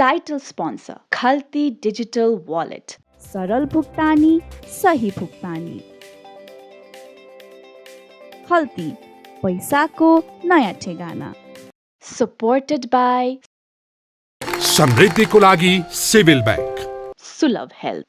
Title sponsor खल्ती digital wallet, सरल भुक्तानी, सही भुक्तानी। खल्ती, पैसाको नयाँ ठेगाना। सपोर्टेड बाई समृद्धिको लागि सिभिल बैंक, सुलभ हेल्थ।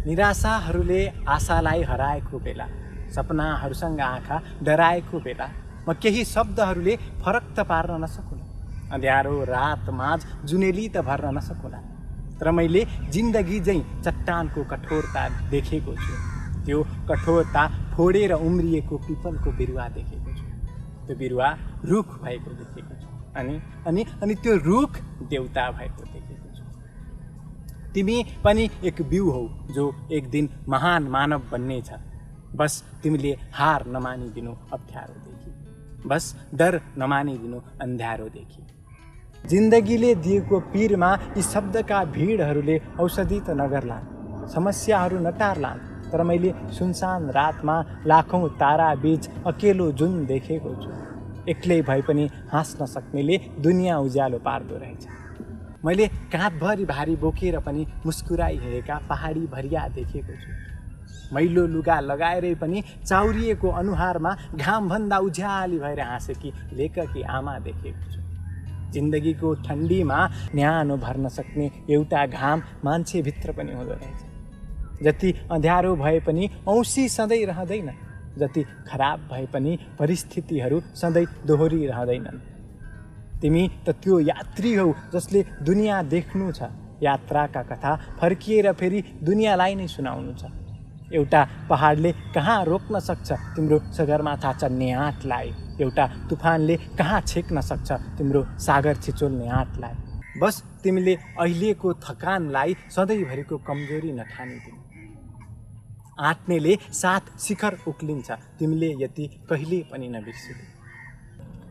निराशाहरूले आशालाई हराएको बेला, सपनाहरूसँग आँखा डराएको बेला, म केही शब्दहरूले फरक त पार्न नसकुला, अँध्यारो रात माझ जुनेली त भर्न नसकुला, तर मैले जिन्दगी झैँ चट्टानको कठोरता देखेको छु। त्यो कठोरता फोडेर उम्रिएको पिपलको बिरुवा देखेको छु। त्यो बिरुवा रुख भएको देखेको छु। अनि त्यो रुख देउता भएको देखेको छु। तिमी पनि एक बिउ हौ जो एक दिन महान मानव बन्ने छ। बस तिमीले हार नमानिदिनु अप्ठ्यारोदेखि, बस डर नमानिदिनु अन्ध्यारोदेखि। जिन्दगीले दिएको पीरमा यी शब्दका भिडहरूले औषधि त नगर्लान्, समस्याहरू नटार्लान्, तर मैले सुनसान रातमा लाखौँ तारा बीच अकेलो जुन देखेको छु। एक्लै भए पनि हाँस्न सक्नेले दुनियाँ उज्यालो पार्दो रहेछ। मैले काँधभरि भारी बोकेर पनि मुस्कुराइरहेका पहाडी भरिया देखेको छु। मैलो लुगा लगाएरै पनि चाउरिएको अनुहारमा घामभन्दा उज्याली भएर हाँसेकी लेखकी आमा देखेको छु। जिन्दगीको ठन्डीमा न्यानो भर्न सक्ने एउटा घाम मान्छेभित्र पनि हुँदो रहेछ। जति अँध्यारो भए पनि औँसी सधैँ रहँदैन, जति खराब भए पनि परिस्थितिहरू सधैँ दोहोरिरहँदैनन्। तिमी त त्यो यात्री हौ जसले दुनियाँ देख्नु छ। यात्राका कथा फर्किएर फेरि दुनियाँलाई नै सुनाउनु छ। एउटा पहाडले कहाँ रोक्न सक्छ तिम्रो सगरमाथा चढ्ने आँटलाई, एउटा तुफानले कहाँ छेक्न सक्छ तिम्रो सागर छिचोल्ने आँटलाई। बस तिमीले अहिलेको थकानलाई सधैँभरिको कमजोरी नठानिदिनु। आँट्नेले साथ शिखर उक्लिन्छ, तिमीले यति कहिले पनि नबिर्सिनु।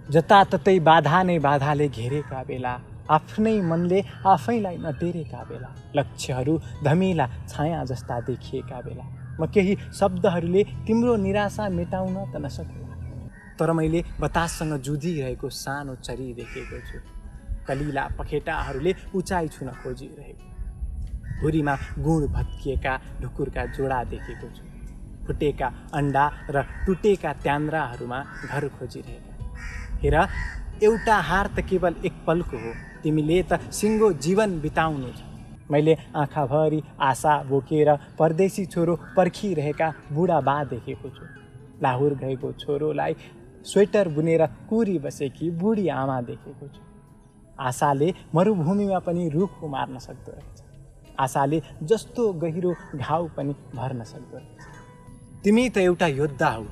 जताततै बाधा नै बाधाले घेरेका बेला, आफ्नै मनले आफैलाई नटेरेका बेला, लक्ष्यहरू धमिला छाया जस्ता देखिएका बेला, म केही शब्दहरूले तिम्रो निराशा मेटाउन त नसक्ला, तर मैले बताससँग जुधिरहेको सानो चरी देखेको छु। कलिला पखेटाहरूले उचाइ छुन खोजिरहेको, भुरीमा गुण भत्किएका ढुकुरका जोडा देखेको छु। फुटेका अन्डा र टुटेका त्यान्द्राहरूमा घर खोजिरहेका। हेर, एउटा हार त केवल एक पलको हो, तिमीले त सिङ्गो जीवन बिताउनु छ। मैले आँखाभरि आशा बोकेर परदेशी छोरो पर्खिरहेका बुढा बा देखेको छु। लाहुर गएको छोरोलाई स्वेटर बुनेर कुरी बसेकी बुढी आमा देखेको छु। आशाले मरुभूमिमा पनि रुख उमार्न सक्दो रहेछ। आशाले जस्तो गहिरो घाउ पनि भर्न सक्दो रहेछ। तिमी त एउटा योद्धा हौ,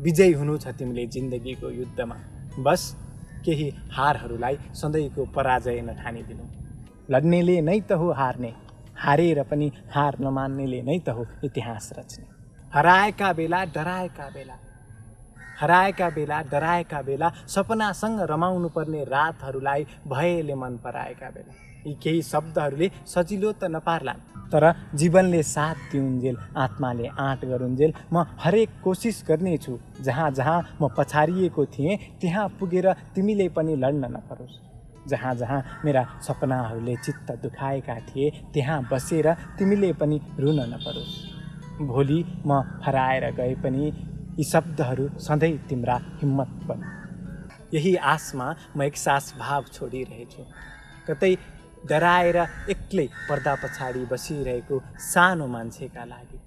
विजयी हुनु छ तिमीले जिन्दगीको युद्धमा। बस केही हारहरूलाई सधैँको पराजय नठानिदिनु। लड्नेले नै त हो हार्ने, हारेर पनि हार नमान्नेले नै त हो इतिहास रच्ने। हराएका बेला डराएका बेला, हराएका बेला डराएका बेला, सपनासँग रमाउनु पर्ने रातहरूलाई भयले मन पराएका बेला। यी केही शब्दहरूले सजिलो त नपार्लान्, तर जीवनले साथ दिउन्जेल, आत्माले आँट गरुन्जेल म हरेक कोसिस गर्नेछु। जहाँ जहाँ म पछारिएको थिएँ त्यहाँ पुगेर तिमीले पनि लड्न नपरोस्। जहाँ जहाँ मेरा सपनाहरूले चित्त दुखाएका थिए त्यहाँ बसेर तिमीले पनि रुन नपरोस्। भोलि म हराएर गए पनि यी शब्दहरू सधैँ तिम्रा हिम्मत बन। यही आशमा म एक सास भाव छोडिरहेछु। कतै डराएर एक्लै पर्दा पछाडि बसिरहेको सानो मान्छेका लागि,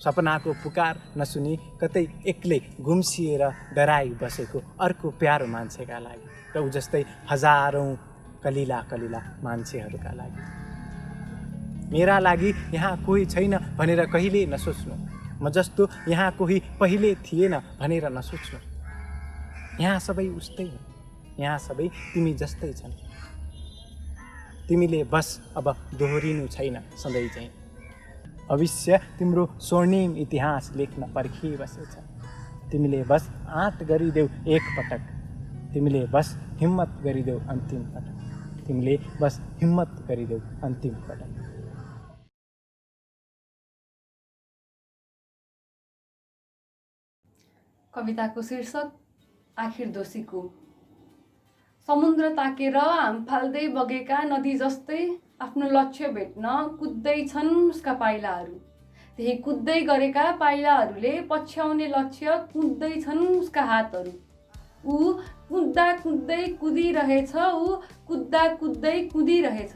सपनाको पुकार नसुनी कतै एक्लै गुम्सिएर डराइ बसेको अर्को प्यारो मान्छेका लागि, र उ जस्तै हजारौँ कलिला कलिला मान्छेहरूका लागि। मेरा लागि यहाँ कोही छैन भनेर कहिले नसोच्नु। म जस्तो यहाँ कोही पहिले थिएन भनेर नसोच्नु। यहाँ सबै उस्तै हो। यहाँ सबै तिमी जस्तै छन्। तिमीले बस अब दोहोरिनु छैन सधैँ चाहिँ। भविष्य तिम्रो स्वर्णिम इतिहास लेख्न पर्खिबसेछ। तिमीले बस आँट गरिदेऊ एक पटक, तिमीले बस हिम्मत गरिदेऊ अन्तिम पटक, तिमीले बस हिम्मत गरिदेऊ अन्तिम पटक। कविताको शीर्षक आखिर दोषीको। समुद्र ताकेर हाम फाल्दै बगेका नदी जस्तै आफ्नो लक्ष्य भेट्न कुद्दैछन् उसका पाइलाहरू। त्यही कुद्दै गरेका पाइलाहरूले पछ्याउने लक्ष्य कुद्दैछन् उसका हातहरू। ऊ कुद्दा कुद्दै कुदिरहेछ, ऊ कुद्दा कुद्दै कुदिरहेछ।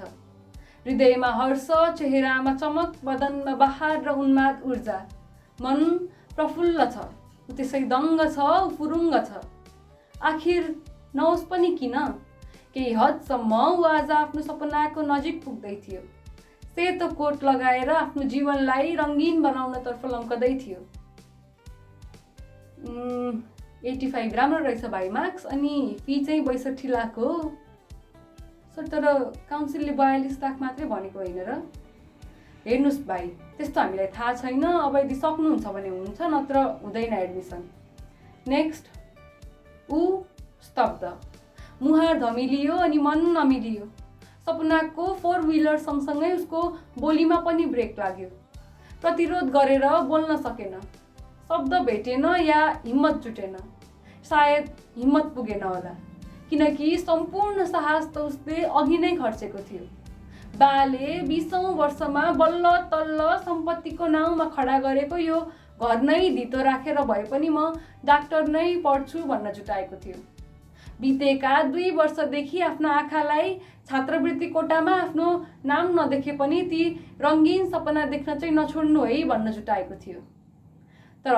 हृदयमा हर्ष, चेहरामा चमक, बदनमा बहार र उन्माद ऊर्जा। मन प्रफुल्ल छ, ऊ त्यसै दङ्ग छ, ऊ फुरुङ्ग छ। आखिर नहोस् पनि किन, केही हदसम्म ऊ आज आफ्नो सपनाको नजिक पुग्दै थियो। सेतो कोट लगाएर आफ्नो जीवनलाई रङ्गीन बनाउनतर्फ लम्कदै थियो। 85 राम्रो रहेछ भाइ मार्क्स, अनि फी चाहिँ 62 लाख हो। सर तर काउन्सिलले 42 लाख मात्रै भनेको होइन र? हेर्नुहोस् भाइ, त्यस्तो हामीलाई थाहा छैन। अब यदि सक्नुहुन्छ भने हुन्छ, नत्र हुँदैन एडमिसन। नेक्स्ट। ऊ स्तब्ध, मुहार धमिलियो अनि मन नमिलियो। सपनाको 4 व्हिलर सँगसँगै उसको बोलीमा पनि ब्रेक लाग्यो। प्रतिरोध गरेर बोल्न सकेन, शब्द भेटेन या हिम्मत जुटेन। सायद हिम्मत पुगेन होला, किनकि सम्पूर्ण साहस त उसले अघि नै खर्चेको थियो। बाले 20औं वर्षमा बल्ल तल्ल सम्पत्तिको नाउँमा खडा गरेको यो घर नै धितो राखेर भए पनि म डाक्टर नै पढ्छु भन्न जुटाएको थियो। बितेका 2 वर्षदेखि आफ्नो आँखालाई छात्रवृत्ति कोटामा आफ्नो नाम नदेखे पनि ती रङ्गीन सपना देख्न चाहिँ नछोड्नु है भन्न जुटाएको थियो। तर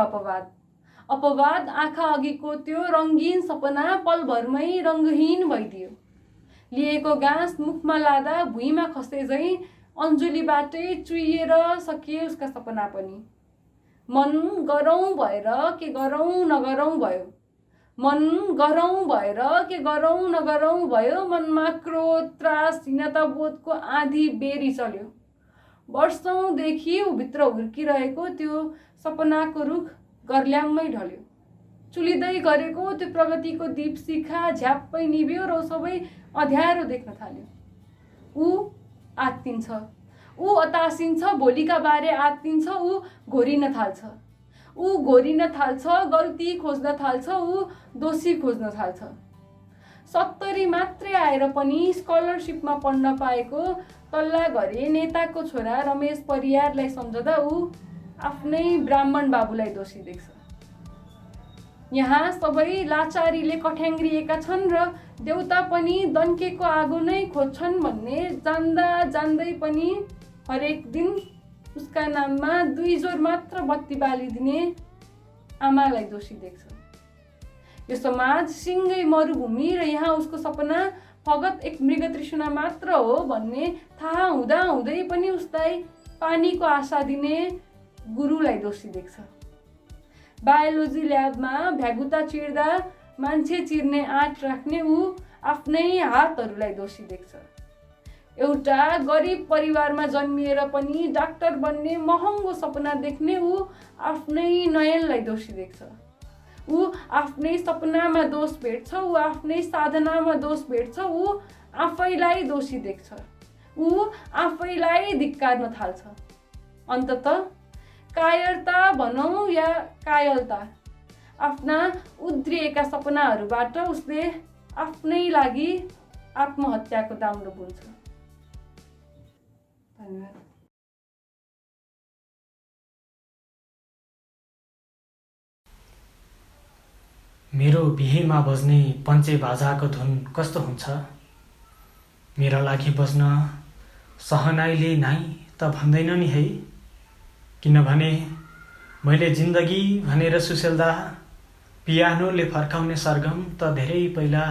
अपवाद आँखा अघिको त्यो रङ्गीन सपना पलभरमै रङ्गहीन भइदियो। लिएको घाँस मुखमा लाँदा भुइँमा खसे झैँ अन्जुलीबाटै चुइएर सकियो उसका सपना पनि। मन गरौँ भएर के गरौँ नगरौँ भयो, मन गरौँ भएर के गरौँ नगरौँ भयो। मनमा क्रोध, त्रास, हीनताबोधको आँधी बेरी चल्यो। वर्षौँदेखि भित्र हुर्किरहेको त्यो सपनाको रुख गर्ल्याङमै ढल्यो। चुलिँदै गरेको त्यो प्रगतिको दीपशिखा झ्याप्पै निभ्यो र सबै अँध्यारो देख्न थाल्यो। ऊ आत्तिन्छ, ऊ अतासिन्छ, भोलिका बारे आत्तिन्छ, ऊ घोरिन थाल्छ, गल्ती खोज्न थाल्छ, ऊ दोषी खोज्न थाल्छ। 70 मात्रै आएर पनि स्कलरसिपमा पढ्न पाएको तल्ला घरे नेताको छोरा रमेश परियारलाई सम्झदा ऊ आफ्नै ब्राह्मण बाबुलाई दोषी देख्छ। यहाँ सबै लाचारीले कठ्याङ्ग्रिएका छन् र देउता पनि दन्केको आगो नै खोज्छन् भन्ने जान्दै पनि हरेक दिन उसका नाममा 2 जोर मात्र बत्ती बालिदिने आमालाई दोषी देख्छ। यो समाज सिङ्गै मरुभूमि र यहाँ उसको सपना फगत एक मृगतृष्णा मात्र हो भन्ने थाहा हुँदै पनि उसलाई पानीको आशा दिने गुरुलाई दोषी देख्छ। बायोलोजी ल्याबमा भ्यागुता चिर्दा मान्छे चिर्ने आँट राख्ने ऊ आफ्नै हातहरूलाई दोषी देख्छ। एउटा गरिब परिवारमा जन्मिएर पनि डाक्टर बन्ने महँगो सपना देख्ने ऊ आफ्नै नयनलाई दोषी देख्छ। ऊ आफ्नै सपनामा दोष भेट्छ, ऊ आफ्नै साधनामा दोष भेट्छ, ऊ आफैलाई दोषी देख्छ, ऊ आफैलाई धिक्कार्न थाल्छ। अन्ततः कायरता भनौँ या कायलता, आफ्ना उद्रिएका सपनाहरूबाट उसले आफ्नै लागि आत्महत्याको दाम्रो बुन्छ। धन्यवाद। मेरो बिहेमा बज्ने पञ्चे बाजाको धुन कस्तो हुन्छ? मेरा लागि बज्न सहनाईले नाइ त भन्दैन नि है। किनभने मैले जिन्दगी भनेर सुसेल्दा पियानोले फर्काउने सरगम त धेरै पहिला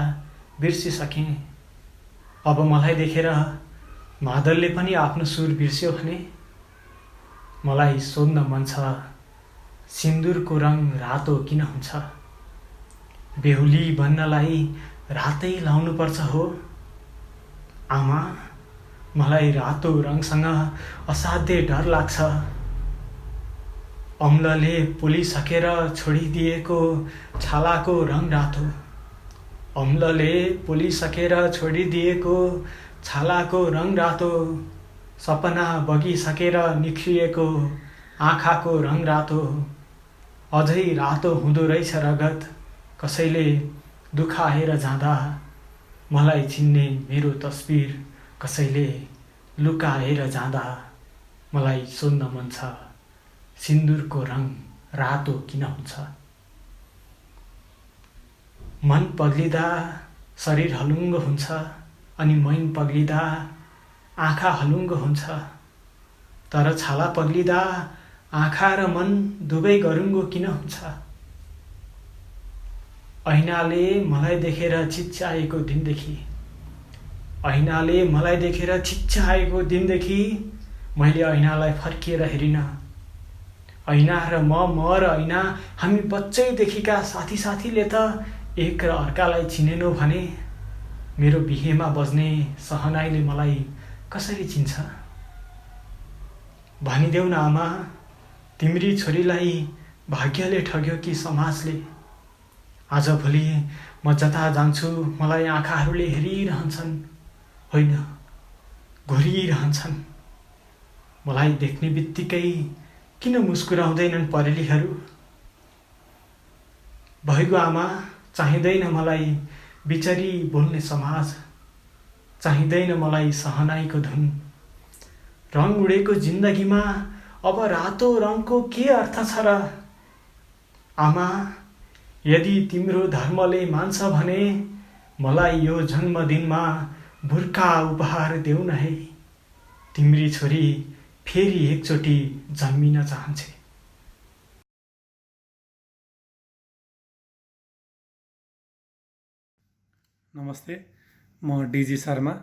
बिर्सिसकेँ। अब मलाई देखेर मादलले पनि आफ्नो सुर बिर्स्यो भने मलाई सोध्न मन छ, सिन्दुरको रङ रातो किन हुन्छ? बेहुली बन्नलाई रातै लाउनुपर्छ हो? आमा, मलाई रातो रङसँग असाध्यै डर लाग्छ। अम्लले पोलिसकेर छोडिदिएको छालाको रङ रातो। अम्लले पोलिसकेर छोडिदिएको छालाको रङ रातो। सपना बगिसकेर निख्रिएको आँखाको रङ रातो। अझै रातो हुँदो रहेछ रगत कसैले दुखाएर जाँदा। मलाई चिन्ने मेरो तस्बिर कसैले लुकाएर जाँदा। मलाई सोध्न मन छ, सिन्दुरको रङ रातो किन हुन्छ? मन पग्लिँदा शरीर हलुङ्ग हुन्छ, अनि मैन पग्लिँदा आँखा हलुङ्ग हुन्छ। तर छाला पग्लिँदा आँखा र मन दुवै गरुङ्गो किन हुन्छ? ऐनाले मलाई देखेर चिच्याएको दिनदेखि, ऐनाले मलाई देखेर चिच्याएको दिनदेखि मैले ऐनालाई फर्किएर हेरिनँ। ऐना र म र ऐना, हामी बच्चैदेखिका साथी साथीले त एक र अर्कालाई चिनेनौँ भने मेरो बिहेमा बज्ने सहनाईले मलाई कसरी चिन्छ? भनिदेऊ न आमा, तिम्री छोरीलाई भाग्यले ठग्यो कि समाजले? आजभोलि म जता जान्छु मलाई आँखाहरूले हेरिरहन्छन्, होइन घुरिरहन्छन्। मलाई देख्ने बित्तिकै किन मुस्कुराउँदैनन् परेलीहरू? भइगयो आमा, चाहिँदैन मलाई बिचरी बोल्ने समाज। चाहिँदैन मलाई सहनाईको धुन। रङ उडेको जिन्दगीमा अब रातो रङको के अर्थ छ र? आमा, यदि तिम्रो धर्मले मान्छ भने मलाई यो जन्मदिनमा बुर्का उपहार देऊ न है। तिम्री छोरी फेरि एकचोटि जन्मिन चाहन्छे। नमस्ते, म डीजी शर्मा।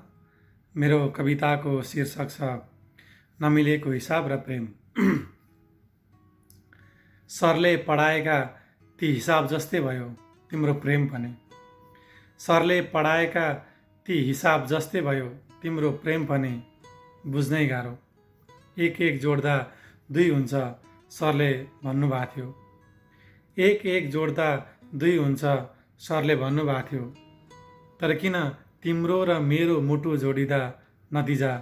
मेरो कविताको शीर्षक छ नमिलेको हिसाब र प्रेम। सरले पढाएका ती हिसाब जस्तै भयो तिम्रो प्रेम पनि। सरले पढाएका ती हिसाब जस्तै भयो तिम्रो प्रेम पनि। बुझ्नै गाह्रो, एक एक जोड्दा दुई हुन्छ सरले भन्नुभएको थियो। एक एक जोड्दा दुई हुन्छ सरले भन्नुभएको थियो। तर किन तिम्रो र मेरो मुटु जोडिँदा नतिजा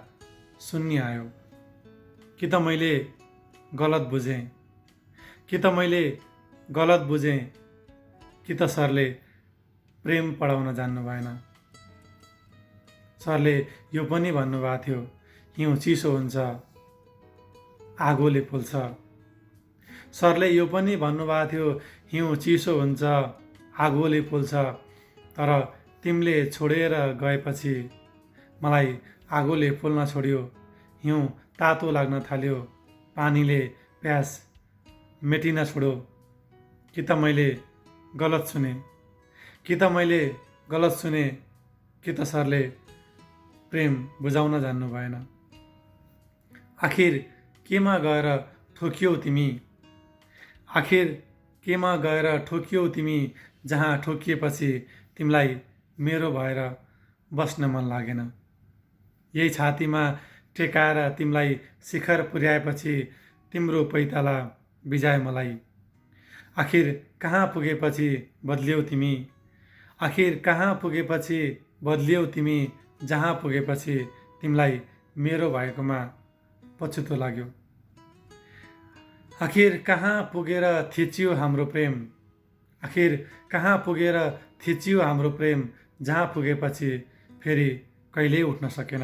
शून्य आयो? कि त मैले गलत बुझेँ, कि त मैले गलत बुझेँ, कि त सरले प्रेम पढाउन जान्नु भएन। सरले यो पनि भन्नुभएको थियो, हिउँ चिसो हुन्छ आगोले पोल्छ। सरले यो पनि भन्नुभएको थियो, हिउँ चिसो हुन्छ आगोले पोल्छ। तर तिमीले छोडेर गएपछि मलाई आगोले पोल्न छोड्यो। हिउँ तातो लाग्न थाल्यो, पानीले प्यास मेटिन छोड्यो। कि त मैले गलत सुने, कि त मैले गलत सुने, कि त सरले प्रेम बुझाउन जान्नु भएन। आखिर केमा गएर ठोकियौ तिमी? आखिर केमा गएर ठोकियौ तिमी? जहाँ ठोकिएपछि तिमीलाई मेरो भएर बस्न मन लागेन। यही छातीमा टेकाएर तिमीलाई शिखर पुर्याएपछि तिम्रो पैताला बिजाए मलाई। आखिर कहाँ पुगेपछि बदलियौ तिमी? आखिर कहाँ पुगेपछि बदलियौ तिमी? जहाँ पुगेपछि तिमीलाई मेरो भएकोमा पछुतो लाग्यो। आखिर कहाँ पुगेर थिचियो हाम्रो प्रेम? आखिर कहाँ पुगेर थिचियो हाम्रो प्रेम? जहाँ पुगेपछि फेरि कहिल्यै उठ्न सकेन।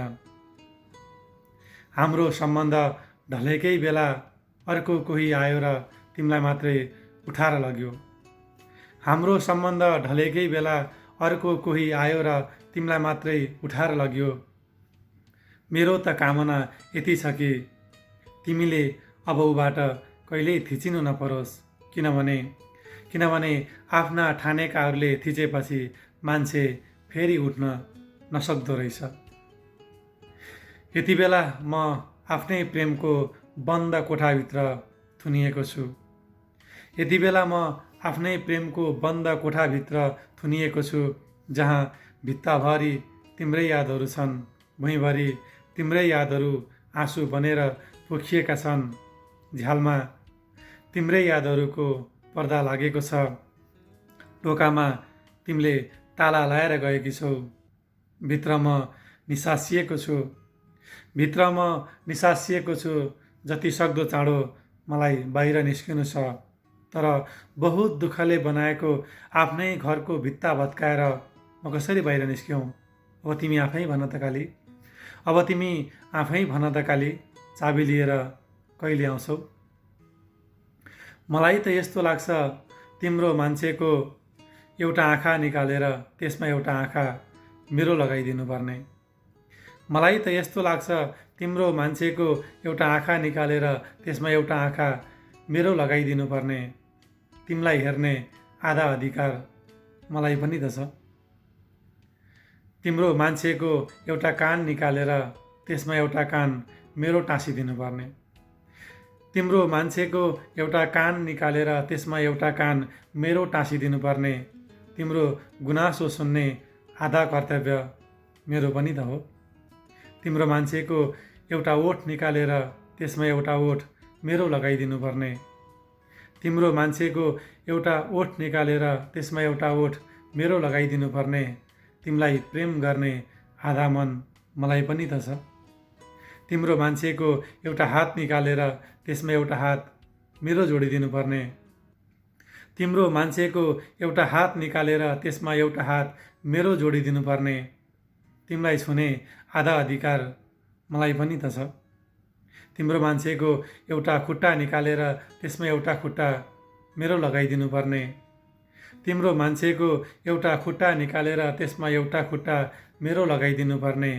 हाम्रो सम्बन्ध ढलेकै बेला अर्को कोही आयो र तिमीलाई मात्रै उठाएर लग्यो। हाम्रो सम्बन्ध ढलेकै बेला अर्को कोही आयो र तिमीलाई मात्रै उठाएर लग्यो। मेरो त कामना यति छ कि तिमीले अब उबाट कहिल्यै थिचिनु नपरोस्। किनभने आफ्ना ठानेकाहरूले थिचेपछि मान्छे फेरि उठ्न नसक्दो रहेछ। यति बेला म आफ्नै प्रेमको बन्द कोठाभित्र थुनिएको छु। यति बेला म आफ्नै प्रेमको बन्द कोठाभित्र थुनिएको छु। जहाँ भित्ताभरि तिम्रै यादहरू छन्, भुइँभरि तिम्रै यादहरू आँसु बनेर पोखिएका छन्। झ्यालमा तिम्रै यादहरूको पर्दा लागेको छ। टोकामा तिमीले ताला लाएर गएकी छौ। भित्र म निसासिएको छु, भित्र म निसासिएको छु। जति सक्दो चाँडो मलाई बाहिर निस्किनु छ। तर बहुत दुःखले बनाएको आफ्नै घरको भित्ता भत्काएर म कसरी बाहिर निस्क्यौँ? अब तिमी आफै भन त काली, अब तिमी आफै भन त काली, चाबी लिएर कहिले आउँछौ? मलाई त यस्तो लाग्छ तिम्रो मान्छेको एउटा आँखा निकालेर त्यसमा एउटा आँखा मेरो लगाइदिनु पर्ने। मलाई त यस्तो लाग्छ तिम्रो मान्छेको एउटा आँखा निकालेर त्यसमा एउटा आँखा मेरो लगाइदिनु पर्ने। तिमीलाई हेर्ने आधा अधिकार मलाई पनि त छ। तिम्रो मान्छेको एउटा कान निकालेर त्यसमा एउटा कान मेरो टाँसिदिनु पर्ने। तिम्रो मान्छेको एउटा कान निकालेर त्यसमा एउटा कान मेरो टाँसिदिनु पर्ने। तिम्रो गुनासो सुन्ने आधा कर्तव्य मेरो पनि त हो। तिम्रो मान्छेको एउटा ओठ निकालेर त्यसमा एउटा ओठ मेरो लगाइदिनु पर्ने। तिम्रो मान्छेको एउटा ओठ निकालेर त्यसमा एउटा ओठ मेरो लगाइदिनु पर्ने। तिमीलाई प्रेम गर्ने आधा मन मलाई पनि त छ। तिम्रो मान्छेको एउटा हात निकालेर त्यसमा एउटा हात मेरो जोडिदिनु पर्ने। तिम्रो मान्छेको एउटा हात निकालेर त्यसमा एउटा हात मेरो जोडिदिनु पर्ने। तिमीलाई छुने आधा अधिकार मलाई पनि त छ। तिम्रो मान्छेको एउटा खुट्टा निकालेर त्यसमा एउटा खुट्टा मेरो लगाइदिनु पर्ने। तिम्रो मान्छेको एउटा खुट्टा निकालेर त्यसमा एउटा खुट्टा मेरो लगाइदिनु पर्ने।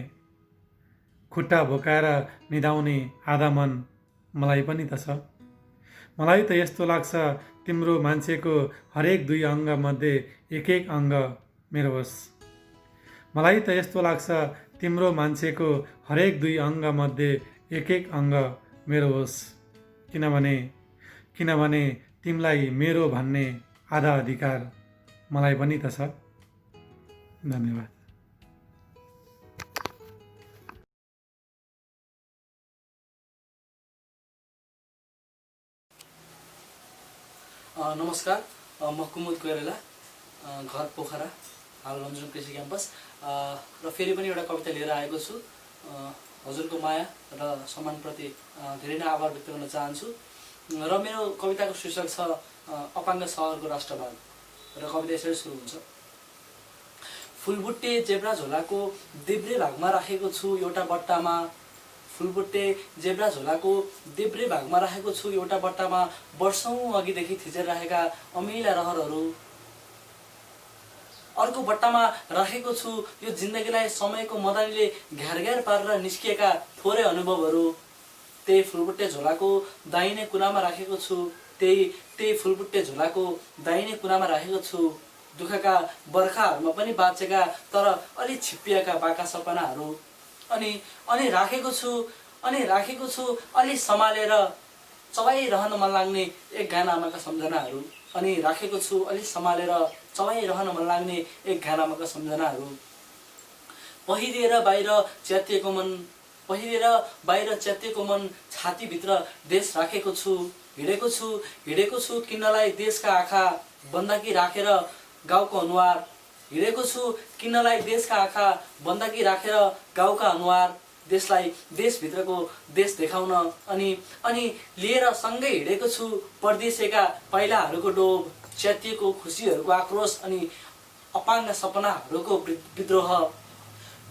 खुट्टा भोकाएर निदाउने आधा मन मलाई पनि त छ। मलाई त यस्तो लाग्छ तिम्रो मान्छेको हरेक 2 अङ्गमध्ये एक एक अङ्ग मेरो होस्। मलाई त यस्तो लाग्छ तिम्रो मान्छेको हरेक 2 अङ्गमध्ये एक एक अङ्ग मेरो होस्। किनभने तिमीलाई मेरो भन्ने आधा अधिकार मलाई पनि त छ। धन्यवाद। नमस्कार, म कुमुद कोइराला, घर पोखरा, हाल लमजुङ कृषि क्याम्पस, र फेरि पनि एउटा कविता लिएर आएको छु। हजुरको माया र सम्मानप्रति धेरै नै आभार व्यक्त गर्न चाहन्छु। र मेरो कविताको शीर्षक छ अपाङ्ग सहरको राष्ट्रवाद। र कविता यसरी सुरु हुन्छ। फुलबुट्टे जेब्रा झोलाको देब्रे भागमा राखेको छु एउटा बट्टामा। फुलबुट्टे जेब्रा झोलाको देब्रे भागमा राखेको छु एउटा बट्टामा। वर्षौँ अघिदेखि थिचेर राखेका अमिला रहरहरू अर्को बट्टामा राखेको छु। यो जिन्दगीलाई समयको मदानीले घ्यार पारेर निस्किएका थोरै अनुभवहरू। त्यही फुलबुट्टे झोलाको दाहिने कुनामा राखेको छु। त्यही फुलबुट्टे झोलाको दाहिने कुनामा राखेको छु। दुःखका बर्खाहरूमा पनि बाँचेका तर अलि छिप्पिएका बाँका सपनाहरू। अनि राखेको छु अलि सम्हालेर चबाइरहन मन लाग्ने एक गान आमाका सम्झनाहरू। अनि राखेको छु अलि सम्हालेर चबाइरहन मन लाग्ने एक गान आमाका सम्झनाहरू। पहिरिएर बाहिर च्यातिएको मन छातीभित्र देश राखेको छु। हिँडेको छु किन्नलाई देशका आँखा बन्दाकी राखेर गाउँको अनुहार। हिँडेको छु किन्नलाई देशका आँखा बन्दाकी राखेर गाउँका अनुहार। देशलाई देशभित्रको देश देखाउन अनि लिएर सँगै हिँडेको छु परदेशका पाइलाहरूको डोब। च्यातिएको खुसीहरूको आक्रोश अनि अपाङ्ग सपनाहरूको विद्रोह।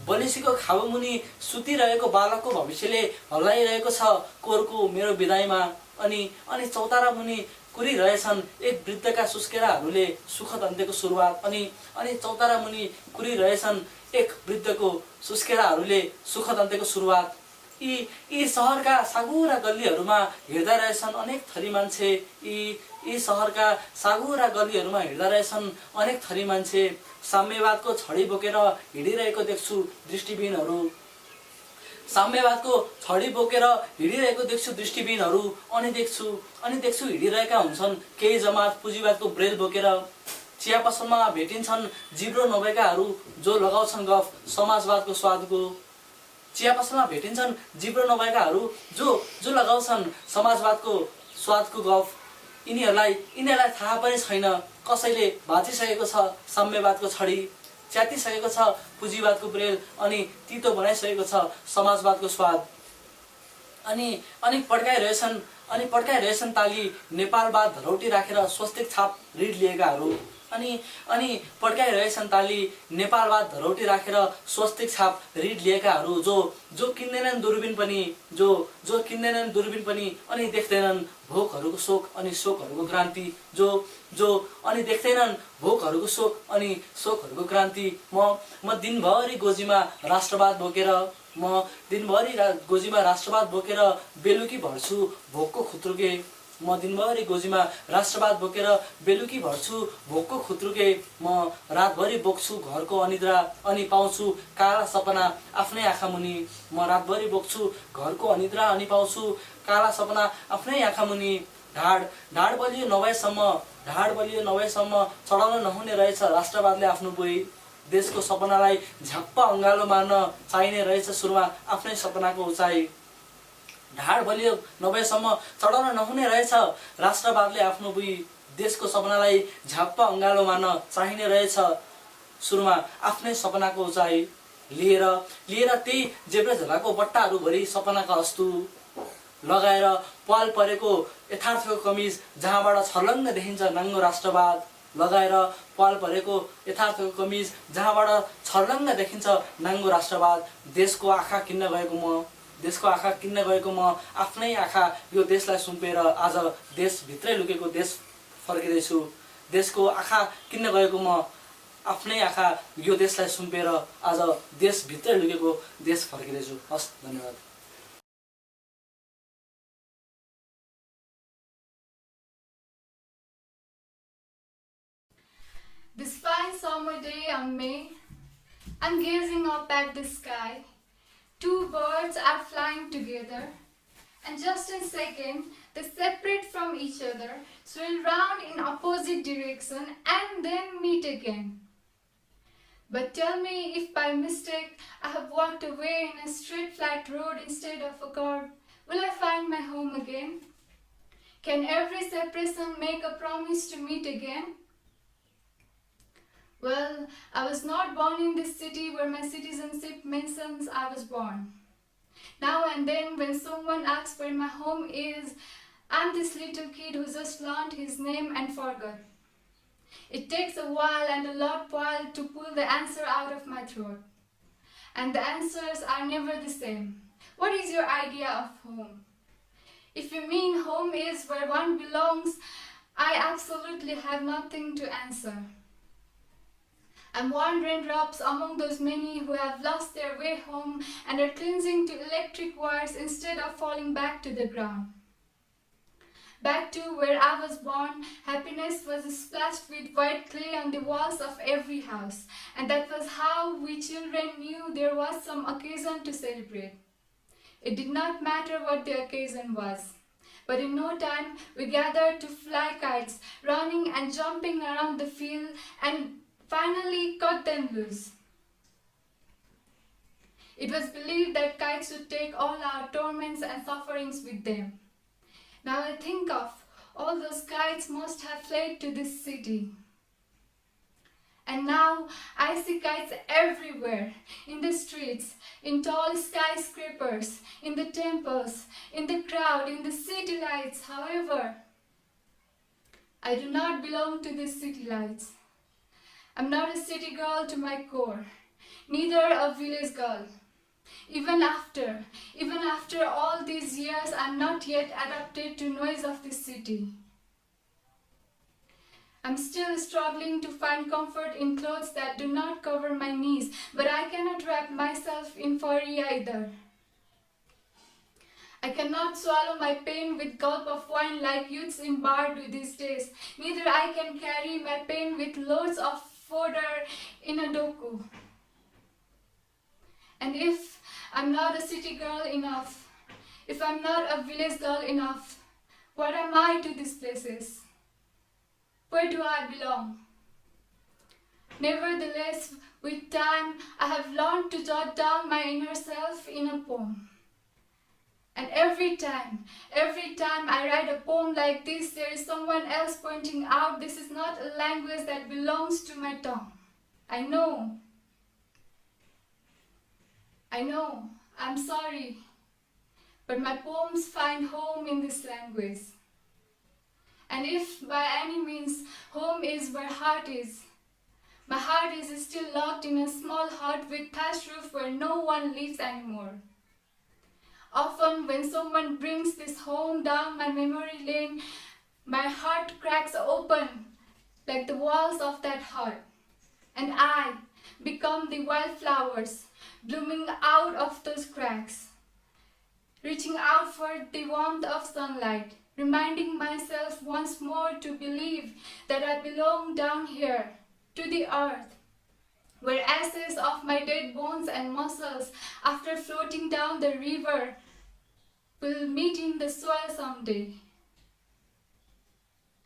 बलिसीको खाबुमुनि सुतिरहेको बालकको भविष्यले हल्लाइरहेको छ कोरको मेरो विदाईमा। अनि चौतारा मुनि कुरिरहेछन् एक वृद्धका सुस्केराहरूले सुखद अन्त्यको सुरुवात। अनि चौतारा मुनि कुरिरहेछन् एक वृद्धको सुस्केराहरूले सुखद अन्त्यको सुरुवात। यी सहरका सागुरा गल्लीहरूमा हिँड्दा रहेछन् अनेक थरी मान्छे। यी सहरका सागुरा गल्लीहरूमा हिँड्दा रहेछन् अनेक थरी मान्छे। साम्यवादको छडी बोकेर हिँडिरहेको देख्छु दृष्टिबिनहरू। अनि देख्छु हिँडिरहेका हुन्छन् केही जमात पुँजीवादको ब्रेल बोकेर। चिया पसलमा भेटिन्छन् जिब्रो नभएकाहरू जो लगाउँछन् गफ समाजवादको स्वादको। चिया पसलमा भेटिन्छन् जिब्रो नभएकाहरू जो लगाउँछन् समाजवादको स्वादको गफ। यिनीहरूलाई थाहा पनि छैन कसैले भाँचिसकेको छ साम्यवादको छडी, च्यातिसकेको छ पुँजीवादको ब्रेल अनि तितो बनाइसकेको छ समाजवादको स्वाद। अनि पड्काइरहेछन् ताली नेपालवाद धरौटी राखेर स्वस्तिक छाप ऋण लिएकाहरू। अनि पड्काइरहेछन् ताली नेपालवाद धरौटी राखेर स्वस्तिक छाप ऋण लिएकाहरू जो किन्दैनन् दूरबीन पनि अनि देख्दैनन् भोकहरूको शोक अनि शोकहरूको क्रान्ति जो अनि देख्दैनन् भोकहरूको शोक अनि शोकहरूको क्रान्ति। म दिनभरि गोजीमा राष्ट्रवाद बोकेर बेलुकी भर्छु भोकको खुत्रुके। म दिनभरि गोजीमा राष्ट्रवाद बोकेर बेलुकी भर्छु भोकको खुत्रुके। म रातभरि बोक्छु घरको अनिद्रा अनि पाउँछु काला सपना आफ्नै आँखा मुनि। म रातभरि बोक्छु घरको अनिद्रा अनि पाउँछु काला सपना आफ्नै आँखा मुनि। ढाड बलियो नभएसम्म चढाउन नहुने रहेछ राष्ट्रवादले आफ्नो बोही। देशको सपनालाई झ्याप्प अङ्गालो मार्न चाहिने रहेछ सुरुमा आफ्नै सपनाको उचाइ। ढाड बलियो नभएसम्म चढाउन नहुने रहेछ राष्ट्रवादले आफ्नो बुई। देशको सपनालाई झ्याप्प अङ्गालो मार्न चाहिने रहेछ सुरुमा आफ्नै सपनाको उचाइ। लिएर त्यही जेब्रा झोलाको बट्टाहरूभरि सपनाका अस्तु लगाएर पाल परेको यथार्थको कमिज जहाँबाट छर्लङ्ग देखिन्छ नाङ्गो राष्ट्रवाद। लगाएर पाल परेको यथार्थको कमिज जहाँबाट छर्लङ्ग देखिन्छ नाङ्गो राष्ट्रवाद। देशको आँखा किन्न गएको म आफ्नै आँखा यो देशलाई सुम्पेर आज देशभित्रै लुकेको देश फर्किँदैछु। देशको आँखा किन्न गएको म आफ्नै आँखा यो देशलाई सुम्पेर आज देशभित्रै लुकेको देश फर्किँदैछु। हस्, धन्यवाद। This fine summer day on May, I'm gazing up at the sky. Two birds are flying together, and just in a second, they separate from each other, swirl round in opposite direction, and then meet again. But tell me if by mistake I have walked away in a straight flat road instead of a curve, will I find my home again? Can every separation make a promise to meet again? Well, I was not born in this city where my citizenship mentions I was born. Now and then when someone asks where my home is, I'm this little kid who just learned his name and forgot. It takes a while and a lot while to pull the answer out of my throat. And the answers are never the same. What is your idea of home? If you mean home is where one belongs, I absolutely have nothing to answer. I'm one raindrops among those many who have lost their way home and are clinging to electric wires instead of falling back to the ground. Back to where I was born, happiness was splashed with white clay on the walls of every house, and that was how we children knew there was some occasion to celebrate. It did not matter what the occasion was, but in no time we gathered to fly kites, running and jumping around the field, and finally cut them loose. It was believed that kites would take all our torments and sufferings with them. Now I think of all those kites must have fled to this city. And now I see kites everywhere, in the streets, in tall skyscrapers, in the temples, in the crowd, in the city lights. However, I do not belong to these city lights. I'm not a city girl to my core, neither a village girl. Even after all these years, I'm not yet adapted to noise of the city. I'm still struggling to find comfort in clothes that do not cover my knees, but I cannot wrap myself in furry either. I cannot swallow my pain with gulp of wine like youths in bar do these days. Neither I can carry my pain with loads of fodder in a doku. And if I'm not a city girl enough, if I'm not a village girl enough, what am I to these places? Where do I belong? Nevertheless, with time, I have learned to jot down my inner self in a poem. And every time I write a poem like this, there is someone else pointing out this is not a language that belongs to my tongue. I know, I'm sorry, but my poems find home in this language. And if by any means home is where heart is, my heart is still locked in a small hut with thatched roof where no one lives anymore. Often when someone brings this home down my memory lane, my heart cracks open like the walls of that hut, and I become the wildflowers blooming out of those cracks, reaching out for the warmth of sunlight, reminding myself once more to believe that I belong down here, to the earth, where ashes of my dead bones and muscles, after floating down the river, will meet in the soil someday.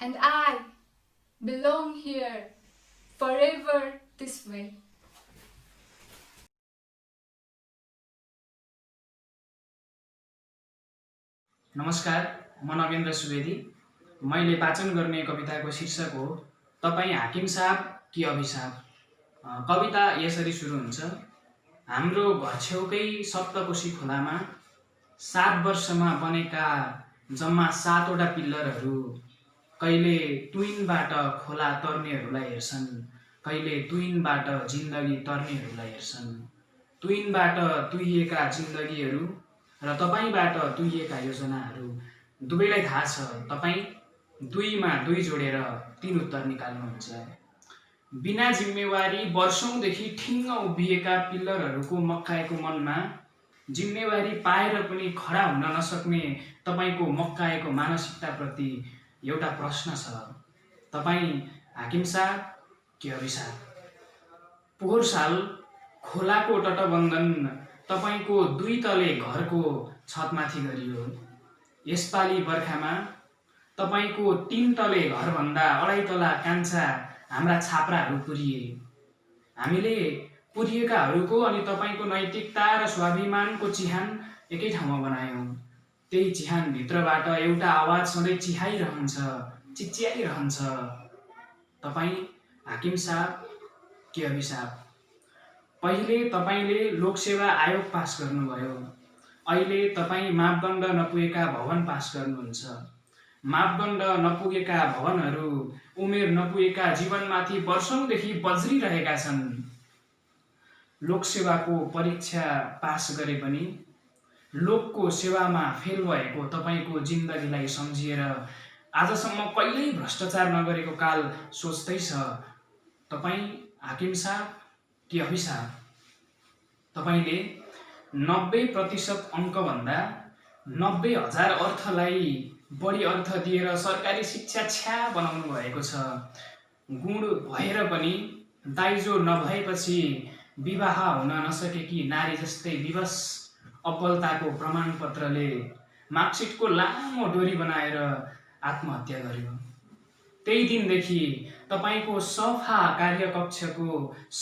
And I belong here, forever this way. नमस्कार, म नगेन्द्र सुवेदी। मैले वाचन गर्ने कविताको शीर्षक हो तपाईँ हाकिम साहब कि अभिशाप। कविता यसरी सुरु हुन्छ। हाम्रो घर छेउकै सप्तकोशी खोलामा 7 वर्षमा बनेका जम्मा 7 वटा पिल्लरहरू कहिले तुइनबाट खोला तर्नेहरूलाई हेर्छन्, कहिले तुइनबाट जिन्दगी तर्नेहरूलाई हेर्छन्। तुइनबाट तुहिएका जिन्दगीहरू र तपाईबाट तुहिएका योजनाहरू दुवैलाई थाहा छ। तपाईँ 2 मा 2 जोडेर 3 उत्तर निकाल्नुहुन्छ। बिना जिम्मेवारी वर्षौंदेखि ठिङ्ग उभिएका पिल्लरहरूको मक्काएको मनमा जिम्मेवारी पाएर पनि खडा हुन नसक्ने तपाईको मक्काएको मानसिकताप्रति एउटा प्रश्न छ। तपाईँ हाकिम साहब कि अभिशाप? पोहोर साल खोलाको तटबन्धन तपाईको 2 तले घरको छतमाथि गरियो। यसपालि बर्खामा तपाईको 3 तले घरभन्दा 2.5 तला कान्छा हाम्रा छाप्राहरू पुरिए। हामीले पुरिएकाहरूको अनि तपाईको नैतिकता र स्वाभिमानको चिहान एकै ठाउँमा बनायौं। त्यही चिहान भित्रबाट एउटा आवाज सधैँ चिहाइरहन्छ, चिच्याइरहन्छ। तपाईँ हाकिम साहब कि अभिशाप? पहिले तपाईले लोकसेवा आयोग पास गर्नुभयो। अहिले तपाईँ मापदण्ड नपुगेका भवन पास गर्नुहुन्छ। मापदण्ड नपुगेका भवनहरू उमेर नपुगेका जीवनमाथि वर्षौंदेखि बज्रिरहेका छन्। लोकसेवाको परीक्षा पास गरे पनि लोकको सेवामा फेल भएको तपाईको जिन्दगीलाई सम्झिएर आजसम्म कहिल्यै भ्रष्टाचार नगरेको काल सोच्दै छ। तपाईँ हाकिम साहब कि अभिशाप? तपाईले 90% अङ्कभन्दा 90,000 अर्थलाई बढी अर्थ दिएर सरकारी शिक्षा छ्या बनाउनु भएको छ। गुण भएर पनि दाइजो नभएपछि विवाह हुन नसकेकी नारी जस्तै विवश अब्बलताको प्रमाणपत्रले मार्कसिटको लामो डोरी बनाएर आत्महत्या गर्यो। त्यही दिनदेखि तपाईको सफा कार्यकक्षको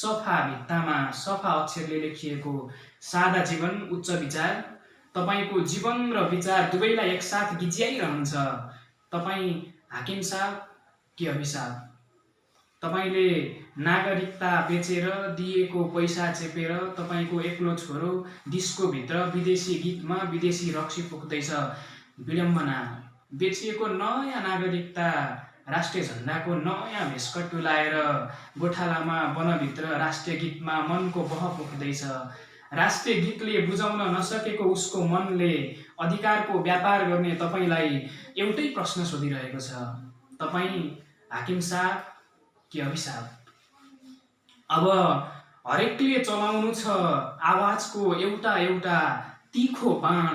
सफा भित्तामा सफा अक्षरले लेखिएको सादा जीवन उच्च विचार तपाईको जीवन र विचार दुवैलाई एकसाथ गिज्याइरहन्छ। तपाईँ हाकिम साहब कि अभिशाप? तपाईले नागरिकता बेचेर दिएको पैसा चेपेर तपाईको एक्लो छोरो डिस्को भित्र विदेशी गीतमा विदेशी रक्सी फुक्दैछ। विडम्बना। बेचिएको नयाँ नागरिकता राष्ट्रिय झण्डाको नयाँ भेषकट्टु लाएर गोठालामा वनभित्र राष्ट्रिय गीतमा मनको बह पोख्दैछ। राष्ट्रिय गीतले बुझाउन नसकेको उसको मनले अधिकारको व्यापार गर्ने तपाईलाई एउटै प्रश्न सोधिरहेको छ। तपाईँ हाकिम साहब कि अभिशाप? अब हरेकले चलाउनु छ आवाजको एउटा एउटा तीखो बाण,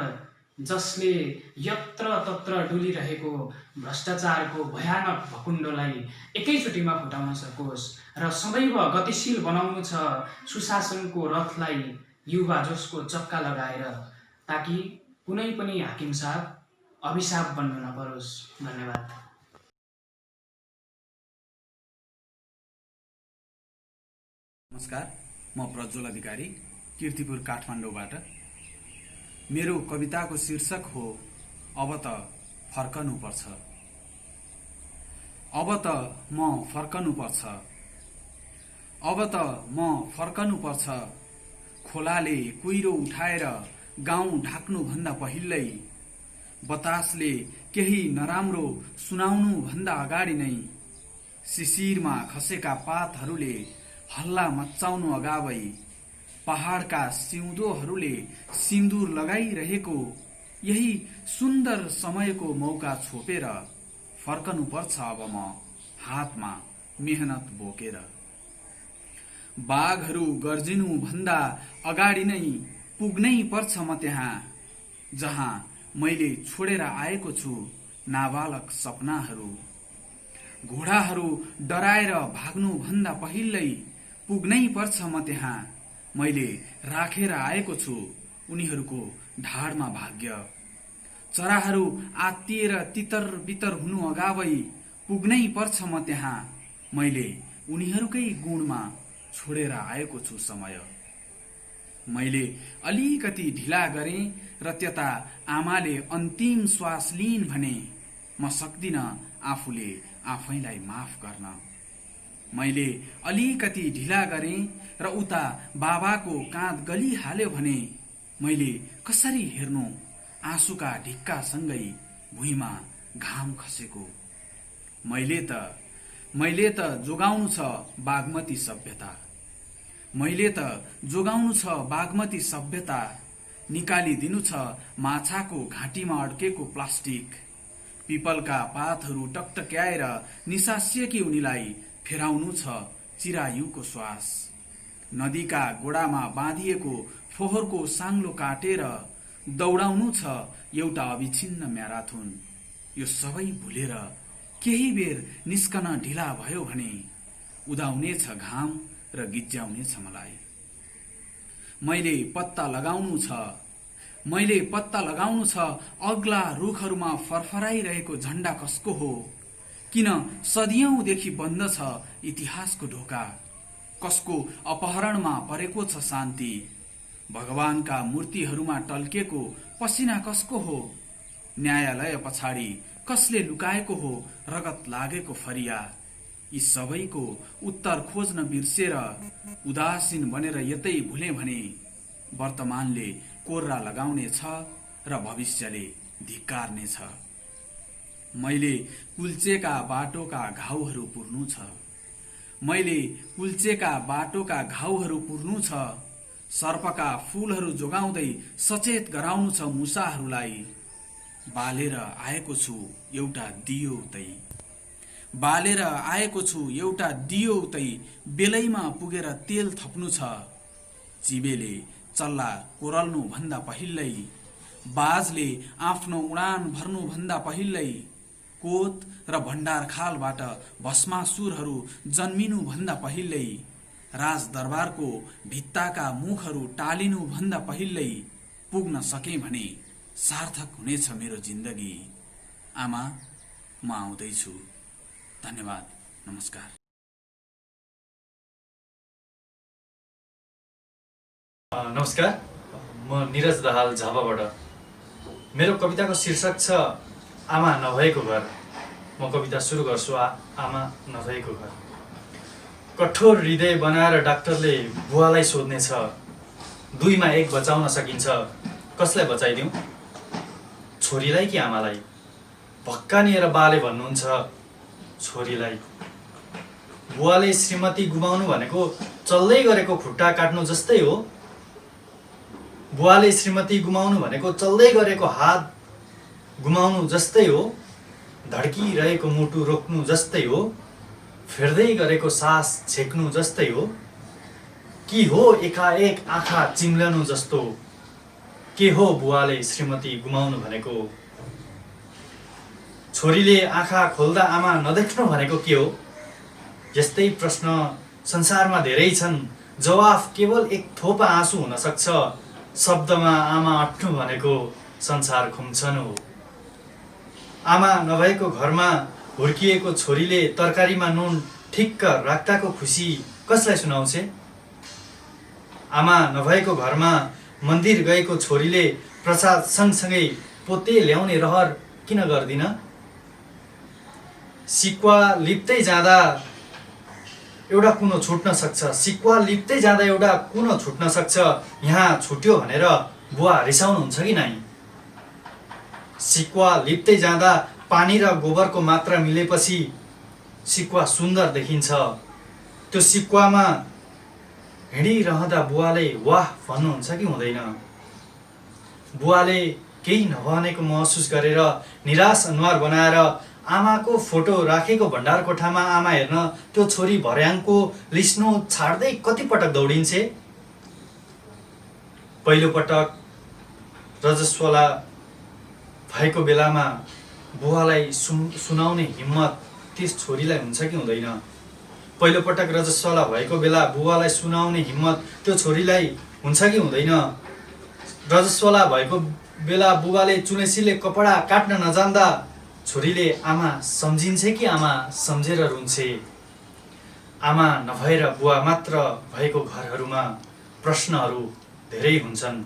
जसले यत्र तत्र डुलिरहेको भ्रष्टाचारको भयानक भकुण्डोलाई एकैचोटिमा फुटाउन सकोस् र सदैव गतिशील बनाउनु छ सुशासनको रथलाई युवा जोसको चक्का लगाएर, ताकि कुनै पनि हाकिम साहब अभिशाप बन्नु नपरोस्। धन्यवाद। नमस्कार, म प्रज्वल अधिकारी, कीर्तिपुर काठमाडौँबाट। मेरो कविताको शीर्षक हो अब त फर्कनुपर्छ। अब त म फर्कनुपर्छ, अब त म फर्कनुपर्छ। खोलाले कुहिरो उठाएर गाउँ ढाक्नुभन्दा पहिल्यै, बतासले केही नराम्रो सुनाउनु भन्दा अगाडि नै, शिशिरमा खसेका पातहरूले हल्ला मच्चाउनु अगावै, पहाडका सिउँदोहरूले सिन्दुर लगाइरहेको यही सुन्दर समयको मौका छोपेर फर्कनुपर्छ अब म हातमा मेहनत बोकेर। बाघहरू गर्जिनु भन्दा अगाडि नै पुग्नै पर्छ म त्यहाँ, जहाँ मैले छोडेर आएको छु नाबालक सपनाहरू। घोडाहरू डराएर भाग्नु भन्दा पहिल्यै पुग्नै पर्छ म त्यहाँ, मैले राखेर आएको छु उनीहरूको ढाडमा भाग्य। चराहरू आत्तिएर तितर बितर हुनु अगावै पुग्नै पर्छ म त्यहाँ, मैले उनीहरूकै गुणमा छोडेर आएको छु समय। मैले अलिकति ढिला गरेँ र त्यता आमाले अन्तिम श्वास लिइन् भने, म सक्दिन आफूले आफैलाई माफ गर्न। मैले अलिकति ढिला गरेँ र उता बाबाको काँध गलिहाल्यो भने, मैले कसरी हेर्नु आँसुका ढिक्कासँगै भुइँमा घाम खसेको। मैले त जोगाउनु छ बागमती सभ्यता, मैले त जोगाउनु छ बागमती सभ्यता। निकालिदिनु छ माछाको घाँटीमा अड्केको प्लास्टिक। पिपलका पातहरू टकटक्याएर निसासिएकी उनीलाई फेराउनु छ चिरायुको श्वास। नदीका गोडामा बाँधिएको फोहोरको साङ्लो काटेर दौडाउनु छ एउटा अविछिन्न म्याराथन। यो सबै भुलेर केही बेर निस्कन ढिला भयो भने, उदाउनेछ घाम र गिज्याउनेछ मलाई। मैले पत्ता लगाउनु छ अग्ला रुखहरूमा फरफराइरहेको झण्डा कसको हो। किन सदियौंदेखि बन्द छ इतिहासको ढोका, कसको अपहरणमा परेको छ शान्ति। भगवानका मूर्तिहरूमा टल्केको पसिना कसको हो। न्यायालय पछाडि कसले लुकाएको हो रगत लागेको फरिया। यी सबैको उत्तर खोज्न बिर्सेर उदासीन बनेर यतै भुले भने, वर्तमानले कोर्रा लगाउने छ र भविष्यले धिक्कार्ने छ। मैले कुल्चेका बाटोका घाउहरू पुर्नु छ, मैले कुल्चेका बाटोका घाउहरू पुर्नु छ। सर्पका फूलहरू जोगाउँदै सचेत गराउनु छ मुसाहरूलाई। बालेर आएको छु एउटा दियो उतै, बालेर आएको छु एउटा दियो उतै। बेलैमा पुगेर तेल थप्नु छ। चिबेले चल्ला कोरल्नु भन्दा पहिल्यै, बाजले आफ्नो उडान भर्नु भन्दा पहिल्यै, कोत र भण्डारखालबाट भस्मासुरहरू जन्मिनु भन्दा पहिल्यै, राजदरबारको भित्ताका मुखहरू टालिनु भन्दा पहिल्यै पुग्न सके भने सार्थक हुनेछ मेरो जिन्दगी। आमा, म आउँदैछु। धन्यवाद, नमस्कार। नमस्कार, म निरज दाहाल झापाबाट। मेरो कविताको शीर्षक छ आमा नभएको घर। म कविता सुरु गर्छु। आमा नभएको घर। कठोर हृदय बनाएर डाक्टरले बुवालाई सोध्नेछ, 2 मा 1 बचाउन सकिन्छ, कसलाई बचाइदिउँ, छोरीलाई कि आमालाई? भक्कानिएर बाले भन्नुहुन्छ छोरीलाई। बुवाले श्रीमती गुमाउनु भनेको चल्दै गरेको खुट्टा काट्नु जस्तै हो। बुवाले श्रीमती गुमाउनु भनेको चल्दै गरेको हात गुमाउनु जस्तै हो। धड्किरहेको मुटु रोक्नु जस्तै हो। फेर्दै गरेको सास छेक्नु जस्तै हो। कि हो एकाएक आँखा चिम्लनु जस्तो? के हो बुवाले श्रीमती गुमाउनु भनेको? छोरीले आँखा खोल्दा आमा नदेख्नु भनेको के हो? यस्तै प्रश्न संसारमा धेरै छन्, जवाफ केवल एक थोपा आँसु हुन सक्छ। शब्दमा आमा अट्नु भनेको संसार खुम्छनु हो। आमा नभएको घरमा हुर्किएको छोरीले तरकारीमा नुन ठिक्क राख्दाको खुसी कसलाई सुनाउँछे? आमा नभएको घरमा मन्दिर गएको छोरीले प्रसाद सँगसँगै पोते ल्याउने रहर किन गर्दिन? सिक्वा लिप्दै जाँदा एउटा कुनो छुट्न सक्छ, सिक्वा लिप्दै जाँदा एउटा कुनो छुट्न सक्छ। यहाँ छुट्यो भनेर बुवा रिसाउनुहुन्छ कि नै? सिक्वा लिप्दै जाँदा पानी र गोबरको मात्रा मिलेपछि सिक्वा सुन्दर देखिन्छ। त्यो सिक्वामा हिँडिरहँदा बुवाले वाह भन्नुहुन्छ कि हुँदैन? बुवाले केही नभनेको महसुस गरेर निराश अनुहार बनाएर आमाको फोटो राखेको भण्डार कोठामा आमा हेर्न त्यो छोरी भर्याङको लिस्नो छाड्दै कतिपटक दौडिन्छे। पहिलोपटक रजस्वला भएको बेलामा बुवालाई सुनाउने हिम्मत त्यस छोरीलाई हुन्छ कि हुँदैन? पहिलोपटक रजस्वला भएको बेला बुवालाई सुनाउने हिम्मत त्यो छोरीलाई हुन्छ कि हुँदैन? रजस्वला भएको बेला बुबाले चुनेसीले कपडा काट्न नजान्दा छोरीले आमा सम्झिन्छे कि आमा सम्झेर रुन्छे? आमा नभएर बुवा मात्र भएको घरहरूमा प्रश्नहरू धेरै हुन्छन्।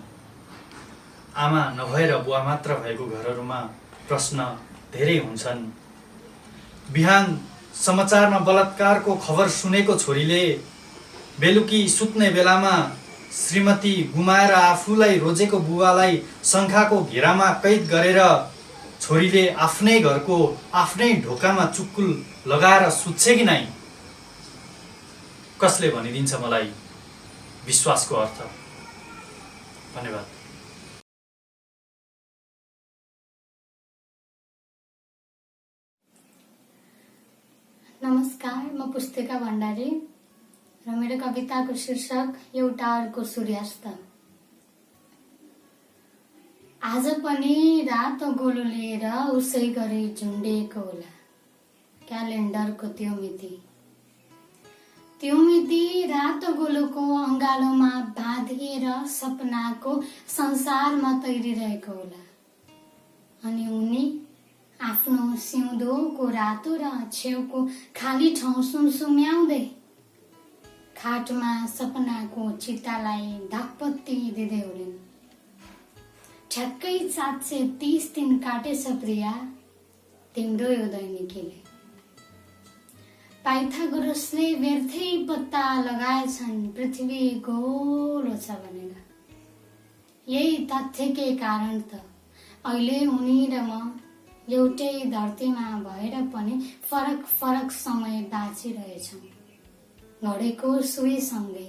आमा नभएर बुवा मात्र भएको घरहरूमा प्रश्न धेरै हुन्छन्। बिहान समाचारमा बलात्कारको खबर सुनेको छोरीले बेलुकी सुत्ने बेलामा श्रीमती गुमाएर आफूलाई रोजेको बुबालाई शङ्खाको घेरामा कैद गरेर छोरीले आफ्नै घरको आफ्नै ढोकामा चुक्कुल लगाएर सुत्छे कि नै? कसले भनिदिन्छ मलाई विश्वासको अर्थ? धन्यवाद। नमस्कार, म पुस्तिका भण्डारी र मेरो कविताको शीर्षक एउटा अर्को सूर्यास्त। आज पनि रातो गोलो लिएर उसै गरी झुन्डिएको होला क्यालेन्डरको त्यो मिति रातो गोलोको अङ्गालोमा बाँधिएर सपनाको संसारमा तैरिरहेको होला। अनि उनी आफ्नो सिउँदोको रातो र छेउको खाली ठाउँ सुमसुम्याउँदै खाटमा सपनाको चितालाई ढकपत्ती दिँदै उडिन्। ठ्याक्कै 730 दिन काटेछ प्रिया तिम्रो यो दैनिकीले। पाइथागोरसले व्यर्थै पत्ता लगाएछन् पृथ्वी गोलो छ भनेर। यही तथ्यकै कारण त अहिले उनी र म एउटै धरतीमा भएर पनि फरक फरक समय बाँचिरहेछौँ घडेको सुईसँगै।